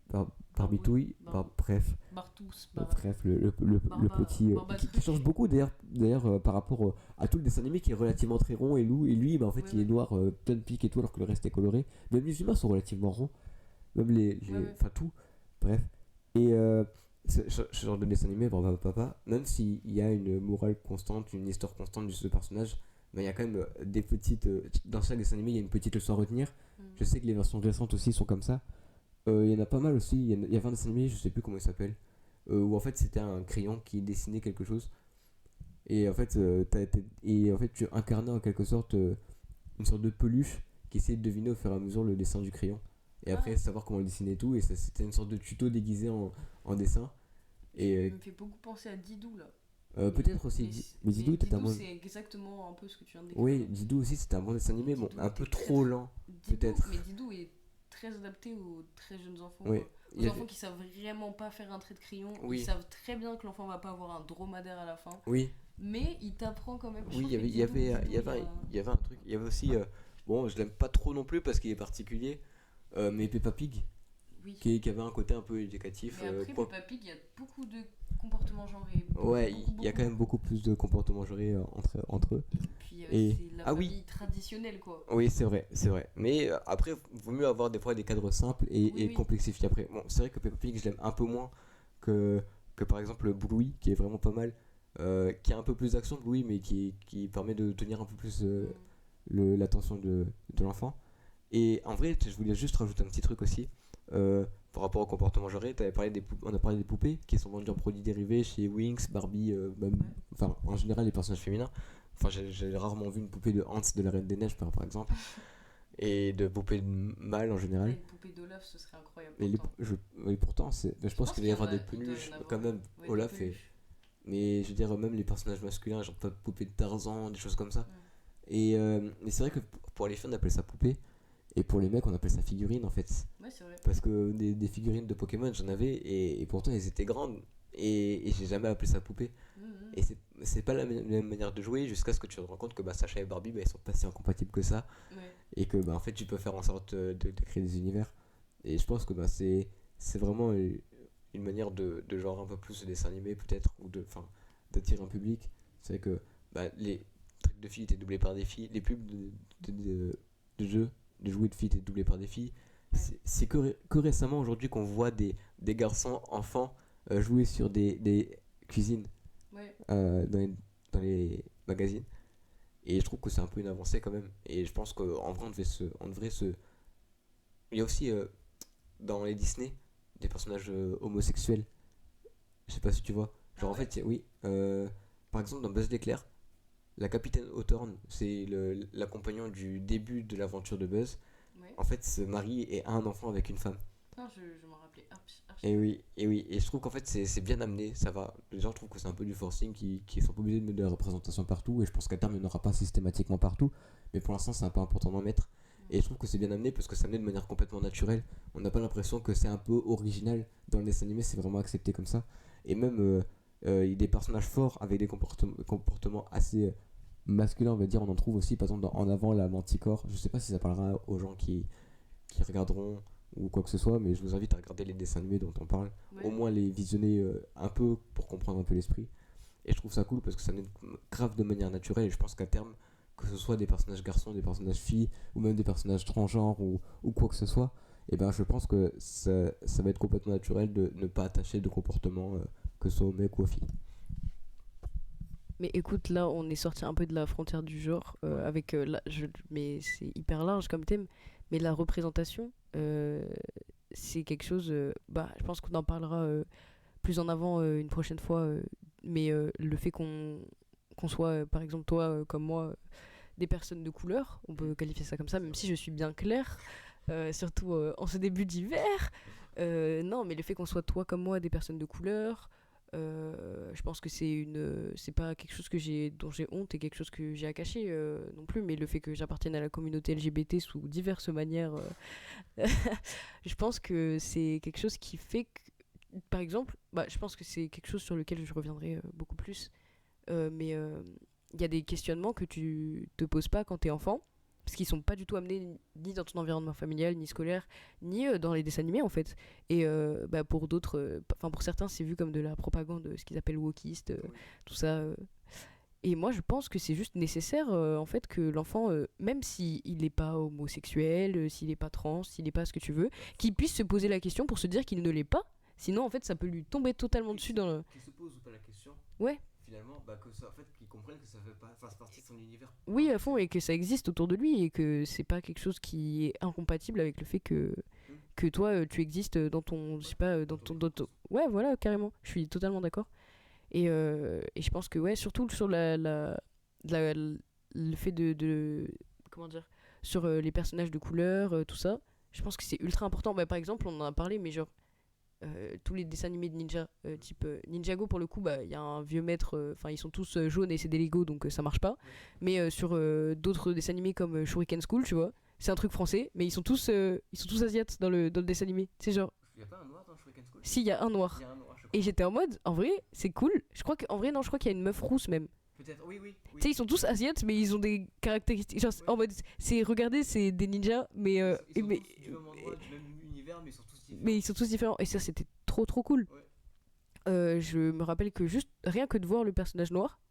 Barbitouille, bref. Bref, le petit. Qui change beaucoup d'ailleurs par rapport à tout le dessin animé qui est relativement très rond et lui, en fait il est noir, plein de pics et tout, alors que le reste est coloré. Même les humains sont relativement ronds, même enfin tout. Bref. Et ce genre de dessin animé, Papa, même s'il y a une morale constante, une histoire constante de ce personnage, il y a quand même des petites. Dans chaque dessin animé, il y a une petite leçon à retenir. Je sais que les versions récentes aussi sont comme ça. Il y en a pas mal aussi. Il y a un dessin animé, je sais plus comment il s'appelle, où en fait c'était un crayon qui dessinait quelque chose. Et en fait, tu incarnais en quelque sorte une sorte de peluche qui essayait de deviner au fur et à mesure le dessin du crayon. Et après, savoir comment le dessiner et tout. Et ça, c'était une sorte de tuto déguisé en dessin. Et ça me fait beaucoup penser à Didou là. Peut-être aussi. Mais Didou, c'est exactement un peu ce que tu viens de décrire. Oui, Didou aussi, c'était un bon dessin animé, bon, un peu trop lent, peut-être. Mais Didou est très adapté aux très jeunes enfants. Oui. Aux enfants qui savent vraiment pas faire un trait de crayon. Ils savent très bien que l'enfant va pas avoir un dromadaire à la fin. Oui. Mais il t'apprend quand même. Oui, il y avait un truc. Il y avait aussi. Bon, je l'aime pas trop non plus parce qu'il est particulier. Mais Peppa Pig. Oui. Qui avait un côté un peu éducatif. Mais après, Peppa Pig, il y a beaucoup de comportements genrés. Ouais, il y a quand même beaucoup plus de comportements genrés entre eux. Et puis, c'est la famille traditionnelle, quoi. Oui, c'est vrai. Mais après, vaut mieux avoir des fois des cadres simples et complexifiés après. Bon, c'est vrai que Peppa Pig, je l'aime un peu moins que par exemple Bluey, qui est vraiment pas mal. Qui a un peu plus d'action, Bluey, mais qui permet de tenir un peu plus l'attention de l'enfant. Et en vrai, je voulais juste rajouter un petit truc aussi. Par rapport au comportement genré, on a parlé des poupées qui sont vendues en produits dérivés chez Winx, Barbie, enfin en général les personnages féminins. Enfin, j'ai rarement vu une poupée de Hans de la Reine des Neiges par exemple, et de poupées de mâles en général. Une poupée d'Olaf, ce serait incroyable. Pourtant, je pense qu'il doit y avoir des peluches quand même. Olaf mais je veux dire même les personnages masculins, genre pas de poupée de Tarzan, des choses comme ça. Et c'est vrai que pour les filles on appelle ça poupée. Et pour les mecs, on appelle ça figurine en fait. Ouais, c'est vrai. Parce que des figurines de Pokémon, j'en avais et pourtant elles étaient grandes. Et j'ai jamais appelé ça poupée. Et c'est pas la même manière de jouer jusqu'à ce que tu te rends compte que Sacha et Barbie, ils sont pas si incompatibles que ça. Ouais. Et que en fait, tu peux faire en sorte de créer des univers. Et je pense que c'est vraiment une manière de genre un peu plus de dessin animé peut-être, ou d'attirer un public. C'est vrai que les trucs de filles étaient doublés par des filles, les pubs de jeux, de jouets de filles étaient doublés par des filles. C'est que récemment aujourd'hui qu'on voit des garçons, enfants, jouer sur des cuisines dans les magazines. Et je trouve que c'est un peu une avancée quand même. Et je pense qu'en vrai, on devrait se. Il y a aussi dans les Disney des personnages homosexuels. Je sais pas si tu vois. Genre en fait, oui. Par exemple, dans Buzz l'éclair, la capitaine Hawthorne, c'est l'accompagnant du début de l'aventure de Buzz. Ouais. En fait, se marie et a un enfant avec une femme. Non, je m'en rappelais. Et oui. Et je trouve qu'en fait, c'est bien amené, ça va. Les gens trouvent que c'est un peu du forcing qui sont pas obligés de mettre de la représentation partout. Et je pense qu'à terme, il n'y en aura pas systématiquement partout. Mais pour l'instant, c'est un peu important d'en mettre. Et je trouve que c'est bien amené parce que ça amené de manière complètement naturelle. On n'a pas l'impression que c'est un peu original dans le dessin animé, c'est vraiment accepté comme ça. Et même, il y a des personnages forts avec des comportements assez masculins, on va dire. On en trouve aussi, par exemple, En Avant la Manticore. Je sais pas si ça parlera aux gens qui regarderont ou quoi que ce soit, mais je vous invite à regarder les dessins animés dont on parle, au moins les visionner un peu pour comprendre un peu l'esprit. Et je trouve ça cool parce que ça naît grave de manière naturelle, et je pense qu'à terme, que ce soit des personnages garçons, des personnages filles, ou même des personnages transgenres ou quoi que ce soit, et ben je pense que ça va être complètement naturel de ne pas attacher de comportement que ce soit aux mecs ou aux filles. Mais écoute, là, on est sorti un peu de la frontière du genre, mais c'est hyper large comme thème. Mais la représentation, c'est quelque chose. Je pense qu'on en parlera plus en avant une prochaine fois. Mais le fait qu'on soit, par exemple, toi comme moi, des personnes de couleur, on peut qualifier ça comme ça, même si je suis bien claire, surtout en ce début d'hiver. Non, mais le fait qu'on soit toi comme moi, des personnes de couleur. Je pense que c'est pas quelque chose dont j'ai honte et quelque chose que j'ai à cacher non plus, mais le fait que j'appartienne à la communauté LGBT sous diverses manières, je pense que c'est quelque chose qui fait que, par exemple, je pense que c'est quelque chose sur lequel je reviendrai beaucoup plus, mais il y a des questionnements que tu te poses pas quand t'es enfant, parce qu'ils sont pas du tout amenés ni dans ton environnement familial, ni scolaire, ni dans les dessins animés en fait. Et pour d'autres, pour certains, c'est vu comme de la propagande, ce qu'ils appellent wokiste, tout ça. Et moi, je pense que c'est juste nécessaire en fait que l'enfant, même s'il n'est pas homosexuel, s'il n'est pas trans, s'il n'est pas ce que tu veux, qu'il puisse se poser la question pour se dire qu'il ne l'est pas. Sinon, en fait, ça peut lui tomber totalement dessus dans le. Qu'il se pose ou pas la question. Ouais. Finalement, qu'ils comprennent que ça fait pas fasse partie de son univers. Oui, à fond, et que ça existe autour de lui, et que c'est pas quelque chose qui est incompatible avec le fait que toi, tu existes dans ton, je sais pas, dans ton. Ouais, voilà, carrément. Je suis totalement d'accord. Et je pense que, ouais, surtout sur le fait comment dire, sur les personnages de couleur, tout ça, je pense que c'est ultra important. Par exemple, on en a parlé, mais genre, tous les dessins animés de ninja, type Ninjago, pour le coup, il y a un vieux maître, ils sont tous jaunes et c'est des Lego, donc ça marche pas. Mais sur d'autres dessins animés comme Shuriken School, tu vois, c'est un truc français, mais ils sont tous asiates dans le dessin animé. C'est genre. Il y a pas un noir dans Shuriken School ? Si, il y a un noir. Et j'étais en mode, en vrai, c'est cool. Je crois qu'il y a une meuf rousse même. Peut-être, oui. Tu sais, ils sont tous asiates, mais ils ont des caractéristiques. Genre, en mode, regardez, c'est des ninjas, mais. Ils sont tous du même endroit, du même univers, mais ils sont tous différents. Mais ils sont tous différents. Et ça, c'était trop cool. Ouais. Je me rappelle que juste, rien que de voir le personnage noir,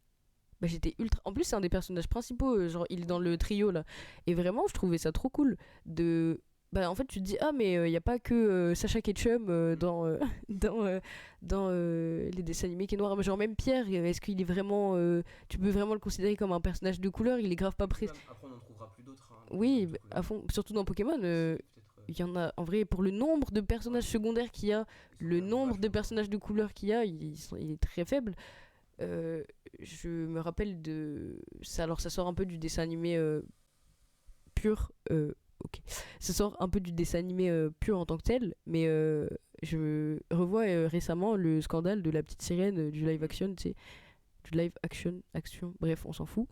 j'étais ultra. En plus, c'est un des personnages principaux, genre, il est dans le trio là. Et vraiment, je trouvais ça trop cool de. En fait, tu te dis, ah, mais il n'y a pas que Sacha Ketchum dans les dessins animés qui est noir. Genre, même Pierre, est-ce qu'il est vraiment. Tu peux vraiment le considérer comme un personnage de couleur ? Il est grave pas prêt. Après, on en trouvera plus d'autres. Oui, à fond. Surtout dans Pokémon, il y en a. En vrai, pour le nombre de personnages secondaires qu'il y a, le nombre de personnages de couleur qu'il y a, il est très faible. Je me rappelle de. Alors, ça sort un peu du dessin animé pur. Ok. Ça sort un peu du dessin animé pur en tant que tel, mais je revois récemment le scandale de la petite sirène du live action, tu sais, du live action, bref, on s'en fout,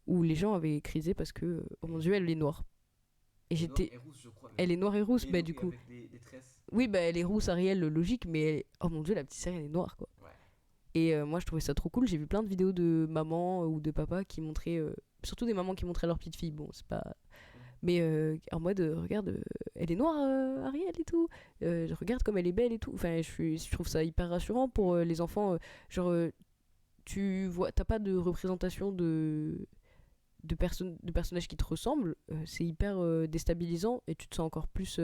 où les gens avaient crisé parce que, oh mon dieu, elle est noire. Et j'étais. Elle est noire et rousse, du coup. Avec des tresses. Oui, elle est rousse, Ariel, logique, mais oh mon dieu, la petite sirène est noire, quoi. Ouais. Et moi, je trouvais ça trop cool. J'ai vu plein de vidéos de mamans ou de papas qui montraient, surtout des mamans qui montraient leur petite fille. Bon, c'est pas mais en mode regarde, elle est noire, Ariel et tout, regarde comme elle est belle et tout. Enfin, je trouve ça hyper rassurant pour les enfants. Genre, t'as pas de représentation de personnages qui te ressemblent, c'est hyper déstabilisant et tu te sens encore plus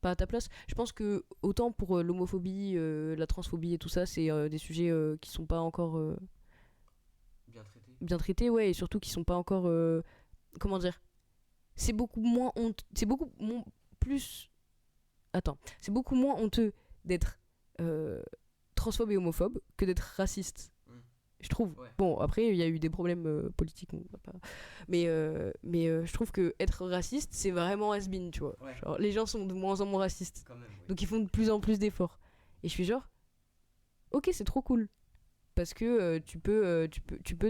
pas à ta place. Je pense que autant pour l'homophobie, la transphobie et tout ça, c'est des sujets qui sont pas encore bien traités, ouais, et surtout qui sont pas encore comment dire, c'est beaucoup moins c'est beaucoup moins honteux d'être transphobe et homophobe que d'être raciste, je trouve. Ouais. Bon, après, il y a eu des problèmes politiques, mais je trouve que être raciste, c'est vraiment has-been, tu vois. Ouais. Genre, les gens sont de moins en moins racistes. Quand même, oui. Donc ils font de plus en plus d'efforts. Et je suis genre, ok, c'est trop cool. Parce que tu peux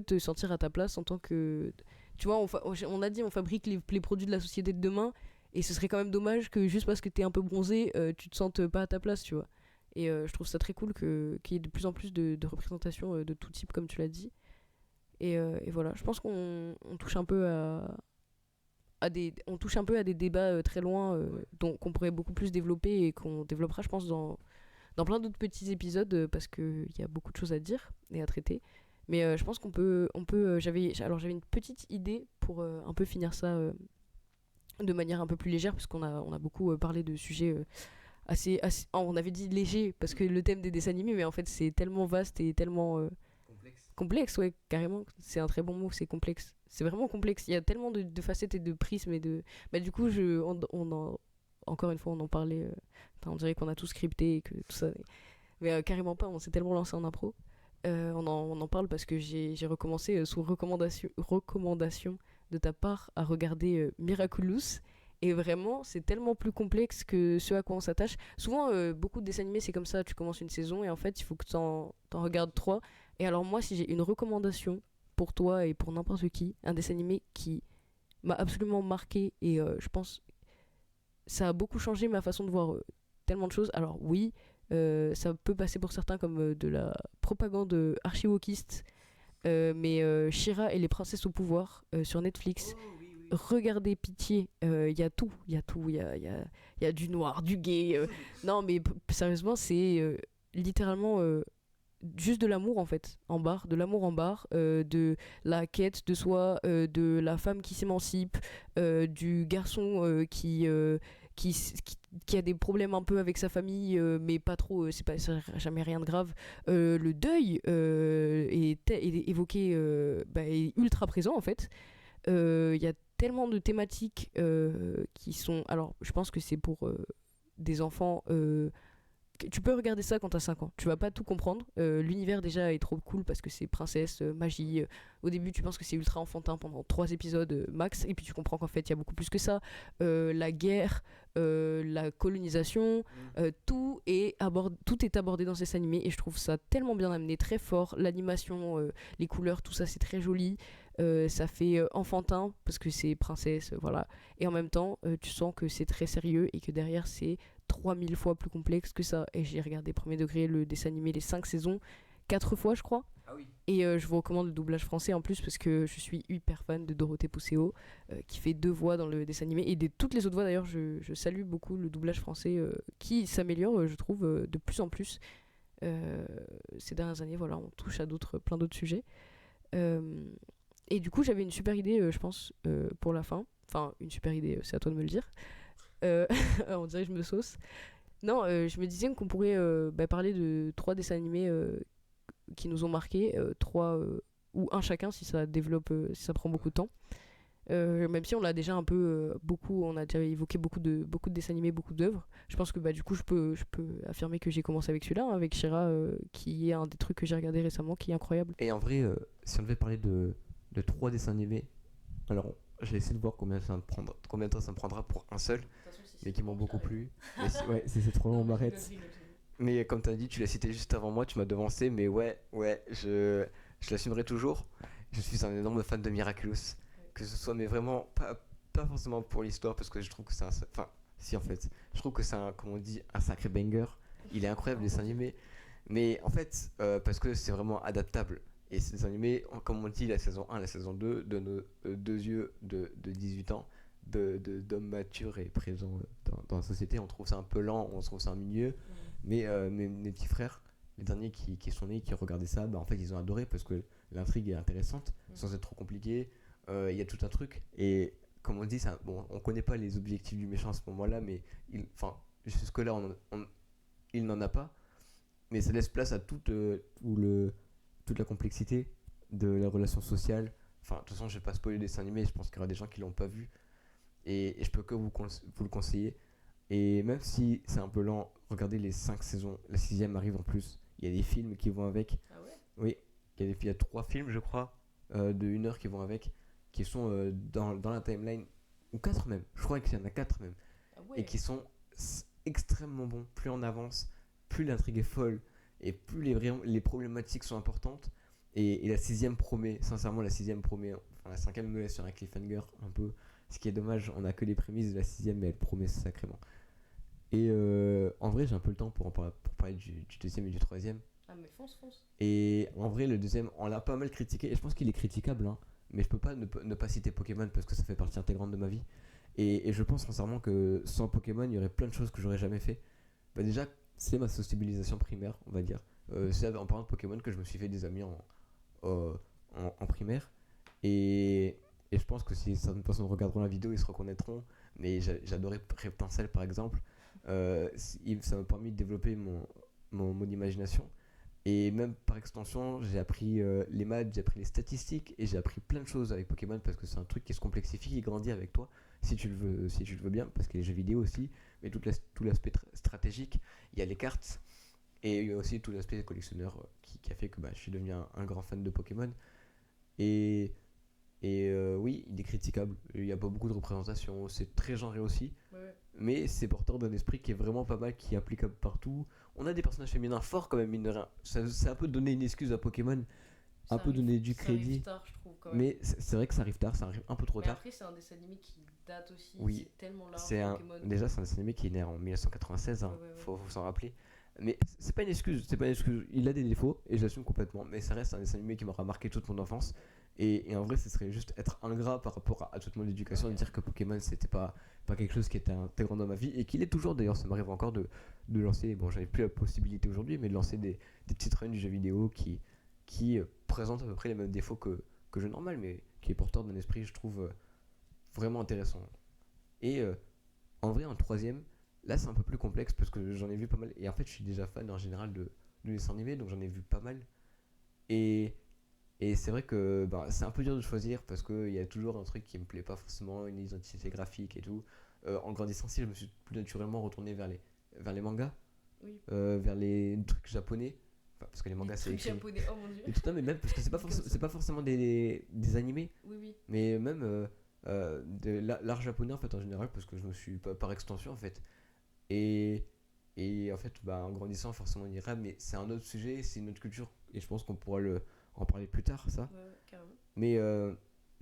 te sentir à ta place en tant que... Tu vois, on a dit, on fabrique les produits de la société de demain, et ce serait quand même dommage que juste parce que t'es un peu bronzé, tu te sentes pas à ta place, tu vois. Et je trouve ça très cool qu'il y ait de plus en plus de représentations de tout type, comme tu l'as dit. Et voilà, je pense qu'on touche un peu à des débats très loin, qu'on pourrait beaucoup plus développer et qu'on développera, je pense, dans plein d'autres petits épisodes, parce qu'il y a beaucoup de choses à dire et à traiter. Mais je pense qu'on peut j'avais une petite idée pour un peu finir ça de manière un peu plus légère, parce qu'on a beaucoup parlé de sujets assez on avait dit léger parce que le thème des dessins animés, mais en fait c'est tellement vaste et tellement complexe, ouais, carrément, c'est un très bon mot, c'est complexe, c'est vraiment complexe, il y a tellement de facettes et de prismes et de... Bah du coup encore une fois on en parlait, on dirait qu'on a tout scripté et que tout ça, mais carrément pas, on s'est tellement lancé en impro. On en parle parce que j'ai recommencé sous recommandation de ta part à regarder Miraculous. Et vraiment, c'est tellement plus complexe que ce à quoi on s'attache. Souvent, beaucoup de dessins animés, c'est comme ça. Tu commences une saison et en fait, il faut que t'en regardes 3. Et alors moi, si j'ai une recommandation pour toi et pour n'importe qui, un dessin animé qui m'a absolument marqué et je pense ça a beaucoup changé ma façon de voir tellement de choses. Alors oui, ça peut passer pour certains comme de la propagande archi-wokiste, mais She-Ra et les princesses au pouvoir sur Netflix. Regardez, pitié, y a tout, il y a du noir, du gay, non mais sérieusement c'est littéralement juste de l'amour en fait, en barre, de l'amour en barre, de la quête de soi, de la femme qui s'émancipe, du garçon qui a des problèmes un peu avec sa famille, mais pas trop, c'est jamais rien de grave. Le deuil est évoqué, est ultra présent en fait. Il y a tellement de thématiques qui sont... Alors, je pense que c'est pour des enfants... tu peux regarder ça quand t'as 5 ans. Tu vas pas tout comprendre. L'univers déjà est trop cool parce que c'est princesse, magie. Au début, tu penses que c'est ultra enfantin pendant 3 épisodes max. Et puis tu comprends qu'en fait, il y a beaucoup plus que ça. La guerre, la colonisation, tout est abordé dans ces animés. Et je trouve ça tellement bien amené, très fort. L'animation, les couleurs, tout ça, c'est très joli. Ça fait enfantin parce que c'est princesse, voilà. Et en même temps, tu sens que c'est très sérieux et que derrière, c'est 3000 fois plus complexe que ça. Et j'ai regardé premier degré le dessin animé, les 5 saisons, 4 fois, je crois. Ah oui. Et je vous recommande le doublage français en plus parce que je suis hyper fan de Dorothée Pousseau qui fait 2 voix dans le dessin animé. Et toutes les autres voix d'ailleurs, je salue beaucoup le doublage français qui s'améliore, je trouve, de plus en plus. Ces dernières années, voilà, on touche à plein d'autres sujets. Et du coup, j'avais une super idée, je pense, pour la fin. Enfin, une super idée, c'est à toi de me le dire. On dirait que je me sauce. Non, je me disais qu'on pourrait parler de 3 dessins animés qui nous ont marqués, 3 ou un chacun si ça développe, si ça prend beaucoup de temps. Même si on l'a déjà un peu on a déjà évoqué beaucoup de dessins animés, beaucoup d'œuvres. Je pense que du coup je peux affirmer que j'ai commencé avec celui-là, avec She-Ra, qui est un des trucs que j'ai regardé récemment, qui est incroyable. Et en vrai, si on devait parler de 3 dessins animés, alors j'ai essayé de voir combien de temps ça me prendra pour un seul, mais qui m'ont beaucoup plu. Ouais, c'est trop long, on m'arrête. Mais comme tu as dit, tu l'as cité juste avant moi, tu m'as devancé, mais ouais, je l'assumerai toujours. Je suis un énorme fan de Miraculous. Que ce soit, mais vraiment, pas forcément pour l'histoire, parce que je trouve que c'est si en fait, je trouve que c'est comme on dit, un sacré banger. Il est incroyable, le dessin animé. Mais en fait, parce que c'est vraiment adaptable. Et ces animés, comme on dit, la saison 1, la saison 2, de nos 2 yeux de 18 ans, d'hommes matures et présents dans la société. On trouve ça un peu lent, on trouve ça ennuyeux. Mais mes petits frères, les derniers qui sont nés, qui regardaient ça, en fait ils ont adoré parce que l'intrigue est intéressante, sans être trop compliquée. Il y a tout un truc. Et comme on dit, on connaît pas les objectifs du méchant à ce moment-là, mais jusque-là, il n'en a pas. Mais ça laisse place à toute la complexité de la relation sociale. Enfin, de toute façon, je vais pas spoiler le dessin animé, je pense qu'il y aura des gens qui l'ont pas vu. Et je peux que vous le conseiller. Et même si c'est un peu lent, regardez les 5 saisons. La 6ème arrive en plus. Il y a des films qui vont avec. Ah ouais? Oui, il y a 3 films, je crois, de 1 heure qui vont avec, qui sont dans la timeline. Ou 4 même. Je crois qu'il y en a 4 même. Ah ouais. Et qui sont extrêmement bons. Plus on avance, plus l'intrigue est folle. Et plus les problématiques sont importantes. Et la 6ème promet, sincèrement, la 5ème me laisse sur un cliffhanger un peu. Ce qui est dommage, on a que les prémices de la 6ème, mais elle promet sacrément. Et en vrai, j'ai un peu le temps pour parler du 2ème et du 3ème. Ah, mais fonce. Et en vrai, le 2ème, on l'a pas mal critiqué. Et je pense qu'il est critiquable, hein, mais je peux pas ne pas citer Pokémon parce que ça fait partie intégrante de ma vie. Et je pense sincèrement que sans Pokémon, il y aurait plein de choses que j'aurais jamais fait. Déjà, c'est ma sociabilisation primaire, on va dire. C'est en parlant de Pokémon que je me suis fait des amis en primaire. Et je pense que si certaines personnes regarderont la vidéo, ils se reconnaîtront. Mais j'adorais Reptincelle par exemple. Ça m'a permis de développer mon imagination. Et même par extension, j'ai appris les maths, j'ai appris les statistiques et j'ai appris plein de choses avec Pokémon parce que c'est un truc qui se complexifie, qui grandit avec toi si tu le veux bien, parce qu'il y a les jeux vidéo aussi, mais tout l'aspect stratégique, il y a les cartes et il y a aussi tout l'aspect collectionneur qui a fait que je suis devenu un grand fan de Pokémon. Et oui, il est critiquable, il n'y a pas beaucoup de représentation, c'est très genré aussi, Ouais. mais c'est porteur d'un esprit qui est vraiment pas mal, qui est applicable partout. On a des personnages féminins forts quand même, mine de rien. C'est un peu donner une excuse à Pokémon, un peu donner du crédit. Ça arrive tard, je trouve, quand même. Mais c'est vrai que ça arrive tard, ça arrive un peu trop Mais tard. après, c'est un dessin animé qui date aussi. Oui, c'est tellement large, Pokémon. déjà c'est un dessin animé qui est né en 1996, hein, Ouais. faut s'en rappeler. Mais c'est pas une excuse, il a des défauts et je l'assume complètement, mais ça reste un dessin animé qui m'aura marqué toute mon enfance. Et en vrai, ce serait juste être ingrat par rapport à toute mon éducation, de dire que Pokémon c'était pas quelque chose qui était intégrant dans ma vie, et qu'il est toujours d'ailleurs. Ça m'arrive encore de lancer, bon, j'avais plus la possibilité aujourd'hui, mais de lancer des petites runs du jeu vidéo qui présentent à peu près les mêmes défauts que jeu normal, mais qui est porteur d'un esprit, je trouve, vraiment intéressant. Et en vrai, en 3ème, là c'est un peu plus complexe parce que j'en ai vu pas mal, et en fait je suis déjà fan en général de dessins animés, donc j'en ai vu pas mal. Et c'est vrai que c'est un peu dur de choisir parce qu'il y a toujours un truc qui me plaît pas forcément, une identité graphique et tout. En grandissant, si je me suis plus naturellement retourné vers les mangas, Oui. vers les trucs japonais. Enfin, parce que les mangas c'est Trucs écrit. japonais, oh mon dieu. Et tout, mais même parce que c'est pas forcément des animés, Oui. mais même de l'art japonais en fait en général, parce que je me suis par extension en fait. Et en fait, en grandissant, forcément on ira, mais c'est un autre sujet, c'est une autre culture, et je pense qu'on pourra en parler plus tard, ça. Ouais, carrément. Mais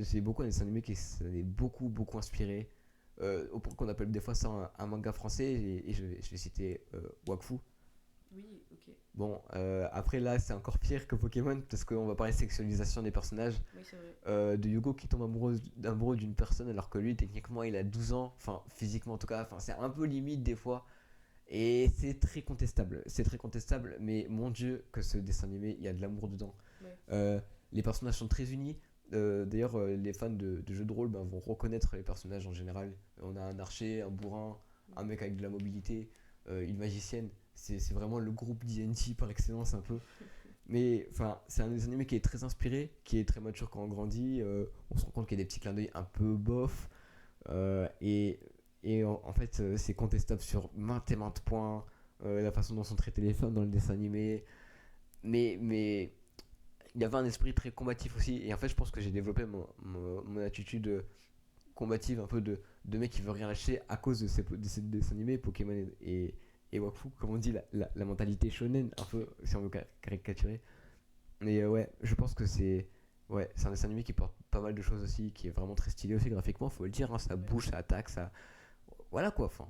c'est beaucoup un dessin animé qui s'en est beaucoup inspiré, au point qu'on appelle des fois ça un manga français, et je vais citer Wakfu. Oui, ok. Bon, après là, c'est encore pire que Pokémon, parce qu'on va parler sexualisation des personnages. Oui, c'est vrai. De Yugo qui tombe amoureux d'une personne alors que lui, techniquement, il a 12 ans, enfin, physiquement en tout cas, c'est un peu limite des fois. Et c'est très contestable, mais mon dieu, que ce dessin animé, il y a de l'amour dedans. Ouais. Les personnages sont très unis. D'ailleurs, les fans de jeux de rôle vont reconnaître les personnages en général. On a un archer, un bourrin, un mec avec de la mobilité, une magicienne. C'est vraiment le groupe D&D par excellence un peu. Mais enfin, c'est un dessin animé qui est très inspiré, qui est très mature quand on grandit. On se rend compte qu'il y a des petits clins d'œil un peu bof. Et en fait, c'est contestable sur maintes et maintes points. La façon dont sont traités les femmes dans le dessin animé. Mais il y avait un esprit très combatif aussi. Et en fait, je pense que j'ai développé mon attitude combative, un peu de mec qui veut rien lâcher à cause de ces dessins animés, Pokémon et Wakfu, comme on dit, la mentalité shonen, un peu, si on veut caricaturer. Mais ouais, je pense que c'est un dessin animé qui porte pas mal de choses aussi, qui est vraiment très stylé aussi graphiquement, faut le dire, hein, ça bouge, ça attaque, ça... Voilà quoi, enfin,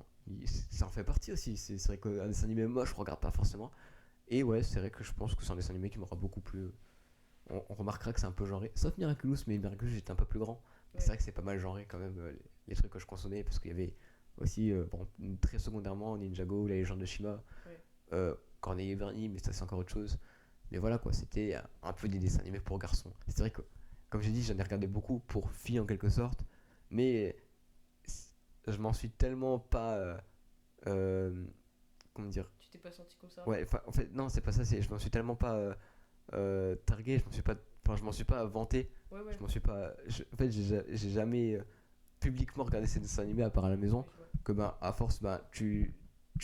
ça en fait partie aussi. C'est vrai qu'un dessin animé moche, je regarde pas forcément. Et ouais, c'est vrai que je pense que c'est un dessin animé qui m'aura beaucoup plu. On remarquera que c'est un peu genré, sauf Miraculous, mais Miraculous j'étais un peu plus grand. C'est vrai que c'est pas mal genré quand même, les trucs que je consommais, parce qu'il y avait aussi, très secondairement, Ninjago, La Légende de Shima, Corneille et Bernie, mais ça c'est encore autre chose. Mais voilà quoi, c'était un peu des dessins animés pour garçons. C'est vrai que, comme j'ai dit, j'en ai regardé beaucoup pour filles en quelque sorte, mais je m'en suis tellement pas. Comment dire? Tu t'es pas senti comme ça? Ouais, en fait, non, c'est pas ça, je m'en suis tellement pas targué, je m'en suis pas vanté. Ouais. Je m'en suis pas. En fait, j'ai jamais publiquement regardé ces dessins animés à part à la maison. Que à force, tu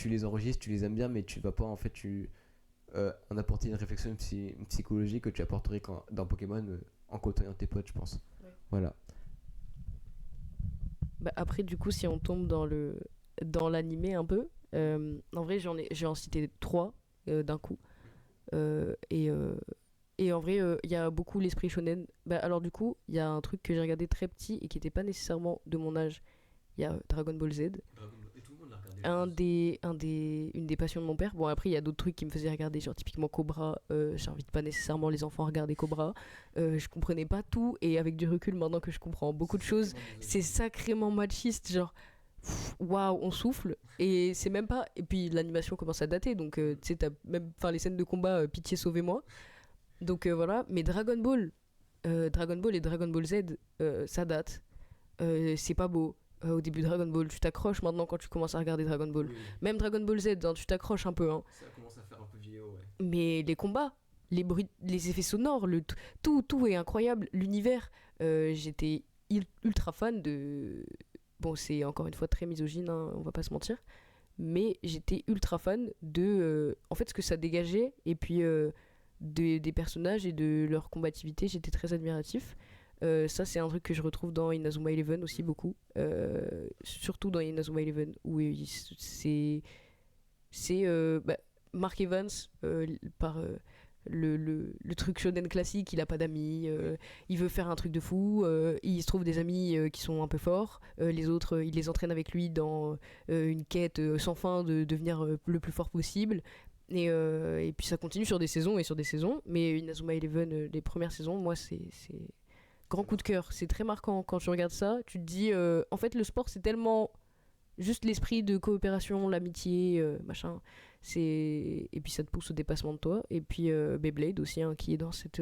les enregistres, tu les aimes bien, mais tu vas pas en fait en apporter une réflexion une psychologie que tu apporterais dans Pokémon en côtoyant tes potes, je pense. Ouais. Voilà. Bah, après, du coup, si on tombe dans l'animé un peu, en vrai, j'ai en cité 3 d'un coup. Et en vrai, il y a beaucoup l'esprit shonen. Bah, alors, du coup, il y a un truc que j'ai regardé très petit et qui n'était pas nécessairement de mon âge. Il y a Dragon Ball Z. Et tout le monde l'a regardé. Une des passions de mon père. Bon, après, il y a d'autres trucs qui me faisaient regarder, genre typiquement Cobra. J'invite pas nécessairement les enfants à regarder Cobra. Je comprenais pas tout, et avec du recul, maintenant que je comprends beaucoup de choses, c'est sacrément machiste. Genre, waouh, on souffle. Et c'est même pas. Et puis l'animation commence à dater, donc tu sais, t'as même. Enfin, les scènes de combat, pitié, sauvez-moi. Donc voilà. Mais Dragon Ball et Dragon Ball Z, ça date. C'est pas beau. Au début de Dragon Ball, tu t'accroches maintenant quand tu commences à regarder Dragon Ball. Oui. Même Dragon Ball Z, hein, tu t'accroches un peu. Hein. Ça commence à faire un peu vieillot, ouais. Mais les combats, les bruits, les effets sonores, tout est incroyable. L'univers, j'étais ultra fan de. Bon, c'est encore une fois très misogyne, hein, on va pas se mentir. Mais j'étais ultra fan de. En fait, ce que ça dégageait, et puis des personnages et de leur combativité, j'étais très admiratif. Ça, c'est un truc que je retrouve dans Inazuma Eleven aussi beaucoup. Surtout dans Inazuma Eleven, où c'est Mark Evans par le truc shonen classique. Il a pas d'amis, il veut faire un truc de fou, il se trouve des amis qui sont un peu forts, les autres il les entraîne avec lui dans une quête sans fin de devenir le plus fort possible. Et puis ça continue sur des saisons et sur des saisons, mais Inazuma Eleven, les premières saisons, moi c'est grand coup de cœur. C'est très marquant quand tu regardes ça. Tu te dis, en fait, le sport, c'est tellement juste l'esprit de coopération, l'amitié, machin. Et puis ça te pousse au dépassement de toi. Et puis Beyblade aussi, hein, qui est dans cette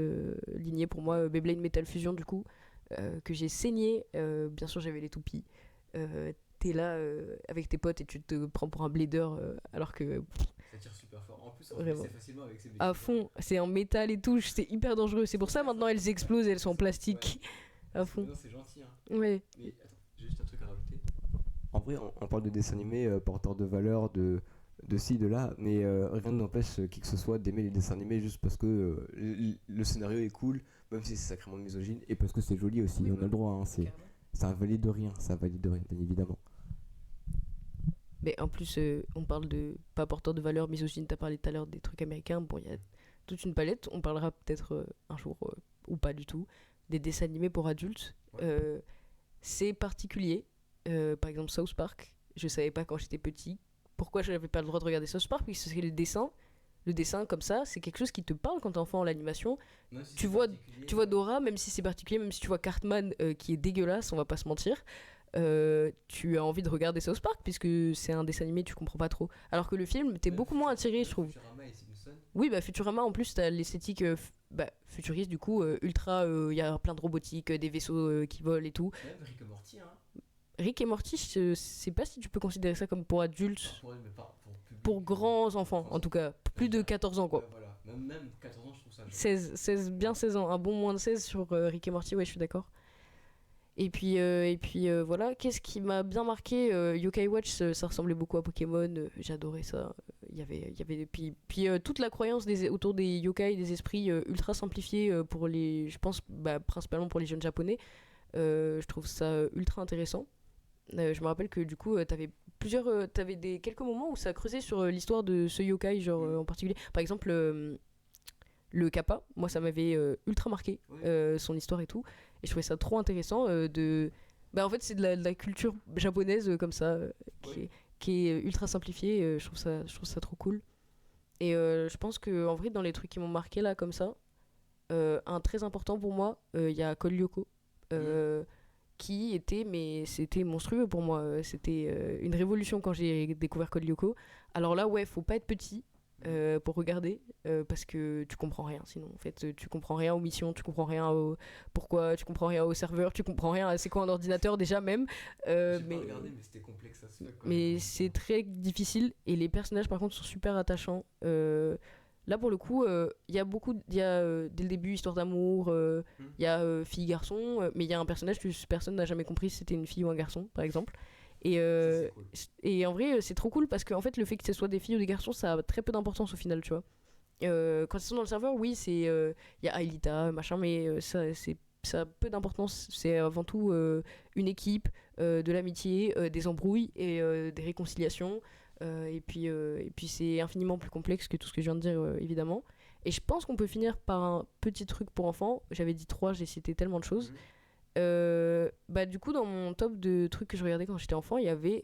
lignée. Pour moi, Beyblade Metal Fusion, du coup, que j'ai saigné. Bien sûr, j'avais les toupies. T'es là avec tes potes et tu te prends pour un blader, alors que... Ça tire super fort. En plus, c'est facilement avec ses à fond, c'est en métal et tout, c'est hyper dangereux. C'est pour ça maintenant elles explosent, elles sont en plastique. Ouais. À fond. Non, c'est gentil. Hein. Ouais. Mais attends, j'ai juste un truc à rajouter. En vrai, on parle de dessins animés porteurs de valeurs, de ci, de là, mais rien n'empêche qui que ce soit d'aimer les dessins animés juste parce que le scénario est cool, même si c'est sacrément misogyne. Et parce que c'est joli aussi, on a le droit. Hein, ça valide de rien, bien évidemment. Mais en plus, on parle de pas porteur de valeur misogyne. T'as parlé tout à l'heure des trucs américains. Bon, il y a toute une palette. On parlera peut-être un jour, ou pas du tout, des dessins animés pour adultes. Ouais. C'est particulier. Par exemple, South Park. Je savais pas quand j'étais petit pourquoi je n'avais pas le droit de regarder South Park, puisque c'est le dessin. Le dessin comme ça, c'est quelque chose qui te parle quand t'es enfant. L'animation, si tu vois Dora, même si c'est particulier, même si tu vois Cartman qui est dégueulasse, on va pas se mentir. Tu as envie de regarder South Park puisque c'est un dessin animé, tu comprends pas trop. Alors que le film, t'es beaucoup moins attiré, je trouve. Futurama et Simpson. Oui, Futurama, en plus, t'as l'esthétique futuriste, du coup, ultra. Il y a plein de robotique, des vaisseaux qui volent et tout. Même Rick et Morty, hein. Rick et Morty, je sais pas si tu peux considérer ça comme pour adultes. Pour grands enfants, en tout cas. Plus de 14 ans, quoi. Voilà. Même 14 ans, je trouve ça. 16 ans. Un bon moins de 16 sur Rick et Morty, ouais, je suis d'accord. Et puis voilà, qu'est-ce qui m'a bien marqué, Yokai Watch, ça ressemblait beaucoup à Pokémon, j'adorais ça. Il y avait puis toute la croyance autour des yokai, des esprits ultra simplifiés pour les, je pense principalement pour les jeunes japonais. Je trouve ça ultra intéressant. Je me rappelle que du coup t'avais quelques moments où ça creusait sur l'histoire de ce yokai, genre en particulier. Par exemple, le Kappa, moi ça m'avait ultra marqué, son histoire et tout. Et je trouvais ça trop intéressant en fait c'est de la culture japonaise comme ça, qui est ultra simplifiée. Je trouve ça trop cool. Et je pense que en vrai dans les trucs qui m'ont marqué là comme ça, un très important pour moi, il y a Code Lyoko. mais c'était monstrueux pour moi. C'était une révolution quand j'ai découvert Code Lyoko. Alors là, ouais, faut pas être petit pour regarder, parce que tu comprends rien sinon. En fait, tu comprends rien aux missions, tu comprends rien au pourquoi, tu comprends rien au serveur, tu comprends rien à c'est quoi un ordinateur déjà même. J'ai pas regardé, mais c'était complexe à se faire. Mais c'est très difficile et les personnages par contre sont super attachants. Là pour le coup, il y a dès le début histoire d'amour, il y a fille-garçon, mais il y a un personnage que personne n'a jamais compris si c'était une fille ou un garçon par exemple. C'est cool. Et en vrai, c'est trop cool parce que en fait, le fait que ce soit des filles ou des garçons, ça a très peu d'importance au final, tu vois. Quand ils sont dans le serveur, oui, il y a Aelita, machin, mais ça a peu d'importance. C'est avant tout une équipe, de l'amitié, des embrouilles et des réconciliations. Et puis c'est infiniment plus complexe que tout ce que je viens de dire, évidemment. Et je pense qu'on peut finir par un petit truc pour enfants. J'avais dit 3, j'ai cité tellement de choses. Du coup, dans mon top de trucs que je regardais quand j'étais enfant, il y avait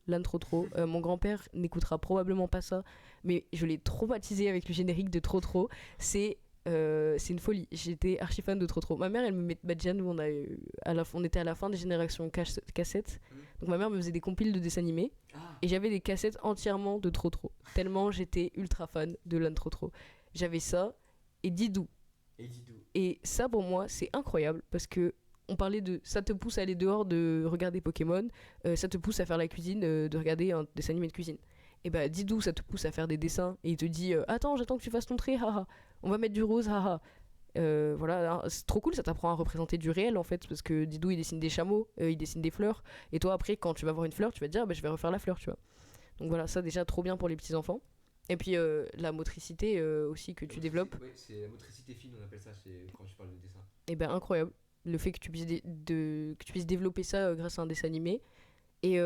l'âne trop. Mon grand-père n'écoutera probablement pas ça, mais je l'ai traumatisé avec le générique de Trop. C'est une folie. J'étais archi fan de Trop. Ma mère, elle me met déjà, nous on était à la fin des générations cassettes. Donc ma mère me faisait des compiles de dessins animés et j'avais des cassettes entièrement de Trop. Tellement j'étais ultra fan de l'âne Trop. J'avais ça et Didou. Et ça pour moi c'est incroyable parce que on parlait de ça te pousse à aller dehors de regarder Pokémon, ça te pousse à faire la cuisine, de regarder un dessin animé de cuisine. Et bah Didou ça te pousse à faire des dessins et il te dit attends j'attends que tu fasses ton trait, haha, on va mettre du rose, haha. Voilà, hein, c'est trop cool, ça t'apprend à représenter du réel en fait parce que Didou il dessine des chameaux, il dessine des fleurs et toi après quand tu vas voir une fleur tu vas te dire je vais refaire la fleur, tu vois. Donc voilà, ça déjà trop bien pour les petits enfants. Et puis la motricité aussi que tu développes. Oui, c'est la motricité fine, on appelle ça quand tu parles de dessin. Et ben incroyable, le fait que tu puisses, que tu puisses développer ça grâce à un dessin animé. Et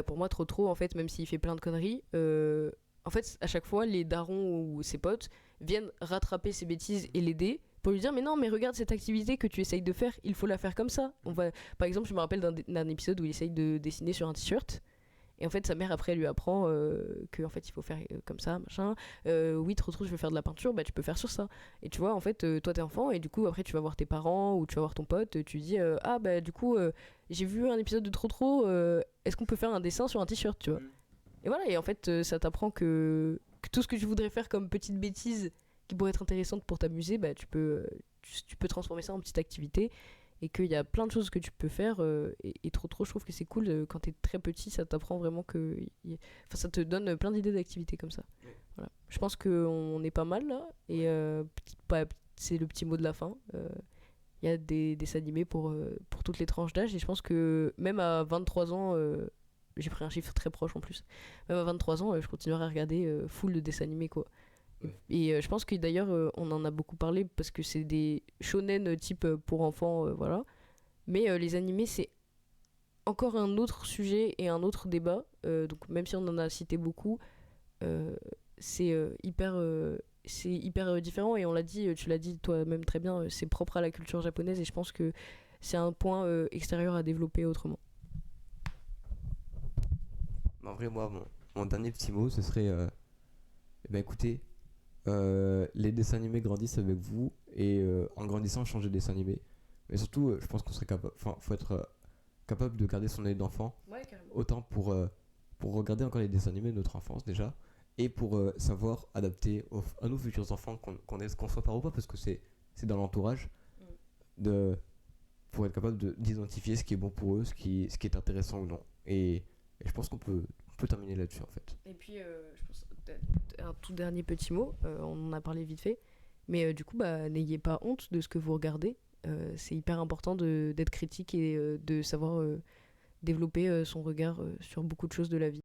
pour moi, trop, en fait, même s'il fait plein de conneries, en fait, à chaque fois, les darons ou ses potes viennent rattraper ses bêtises et l'aider pour lui dire mais non, mais regarde cette activité que tu essayes de faire, il faut la faire comme ça. Par exemple, je me rappelle d'un épisode où il essaye de dessiner sur un t-shirt. Et en fait, sa mère, après, elle lui apprend qu'en fait, il faut faire comme ça, machin. Oui, trop, je veux faire de la peinture, bah tu peux faire sur ça. Et tu vois, en fait, toi, t'es enfant, et du coup, après, tu vas voir tes parents ou tu vas voir ton pote, tu dis ah, bah du coup, j'ai vu un épisode de Trop, est-ce qu'on peut faire un dessin sur un t-shirt, tu vois. Et voilà, et en fait, ça t'apprend que tout ce que tu voudrais faire comme petite bêtise qui pourrait être intéressante pour t'amuser, bah tu peux transformer ça en petite activité. Et qu'il y a plein de choses que tu peux faire et trop je trouve que c'est cool quand t'es très petit, ça t'apprend vraiment ça te donne plein d'idées d'activités comme ça. Voilà. Je pense qu'on est pas mal là et c'est le petit mot de la fin. Il y a des dessins animés pour toutes les tranches d'âge et je pense que même à 23 ans j'ai pris un chiffre très proche en plus, même à 23 ans je continuerai à regarder full de dessins animés quoi. Et je pense que d'ailleurs on en a beaucoup parlé parce que c'est des shonen type pour enfants, voilà. Mais les animés c'est encore un autre sujet et un autre débat. Donc même si on en a cité beaucoup, c'est hyper différent et on l'a dit, tu l'as dit toi-même très bien, c'est propre à la culture japonaise et je pense que c'est un point extérieur à développer autrement. En vrai, moi, mon dernier petit mot, ce serait écoutez, les dessins animés grandissent avec vous et en grandissant, changez de dessin animé. Mais surtout, je pense qu'on serait capable, faut être capable de garder son œil d'enfant, autant pour regarder encore les dessins animés de notre enfance déjà, et pour savoir adapter à nos futurs enfants, qu'on soit par ou pas, parce que c'est dans l'entourage, pour être capable d'identifier ce qui est bon pour eux, ce qui est intéressant ou non. Et je pense qu'on peut terminer là-dessus en fait. Et puis, je pense un tout dernier petit mot, on en a parlé vite fait, mais du coup, n'ayez pas honte de ce que vous regardez. C'est hyper important d'être critique et de savoir développer son regard sur beaucoup de choses de la vie.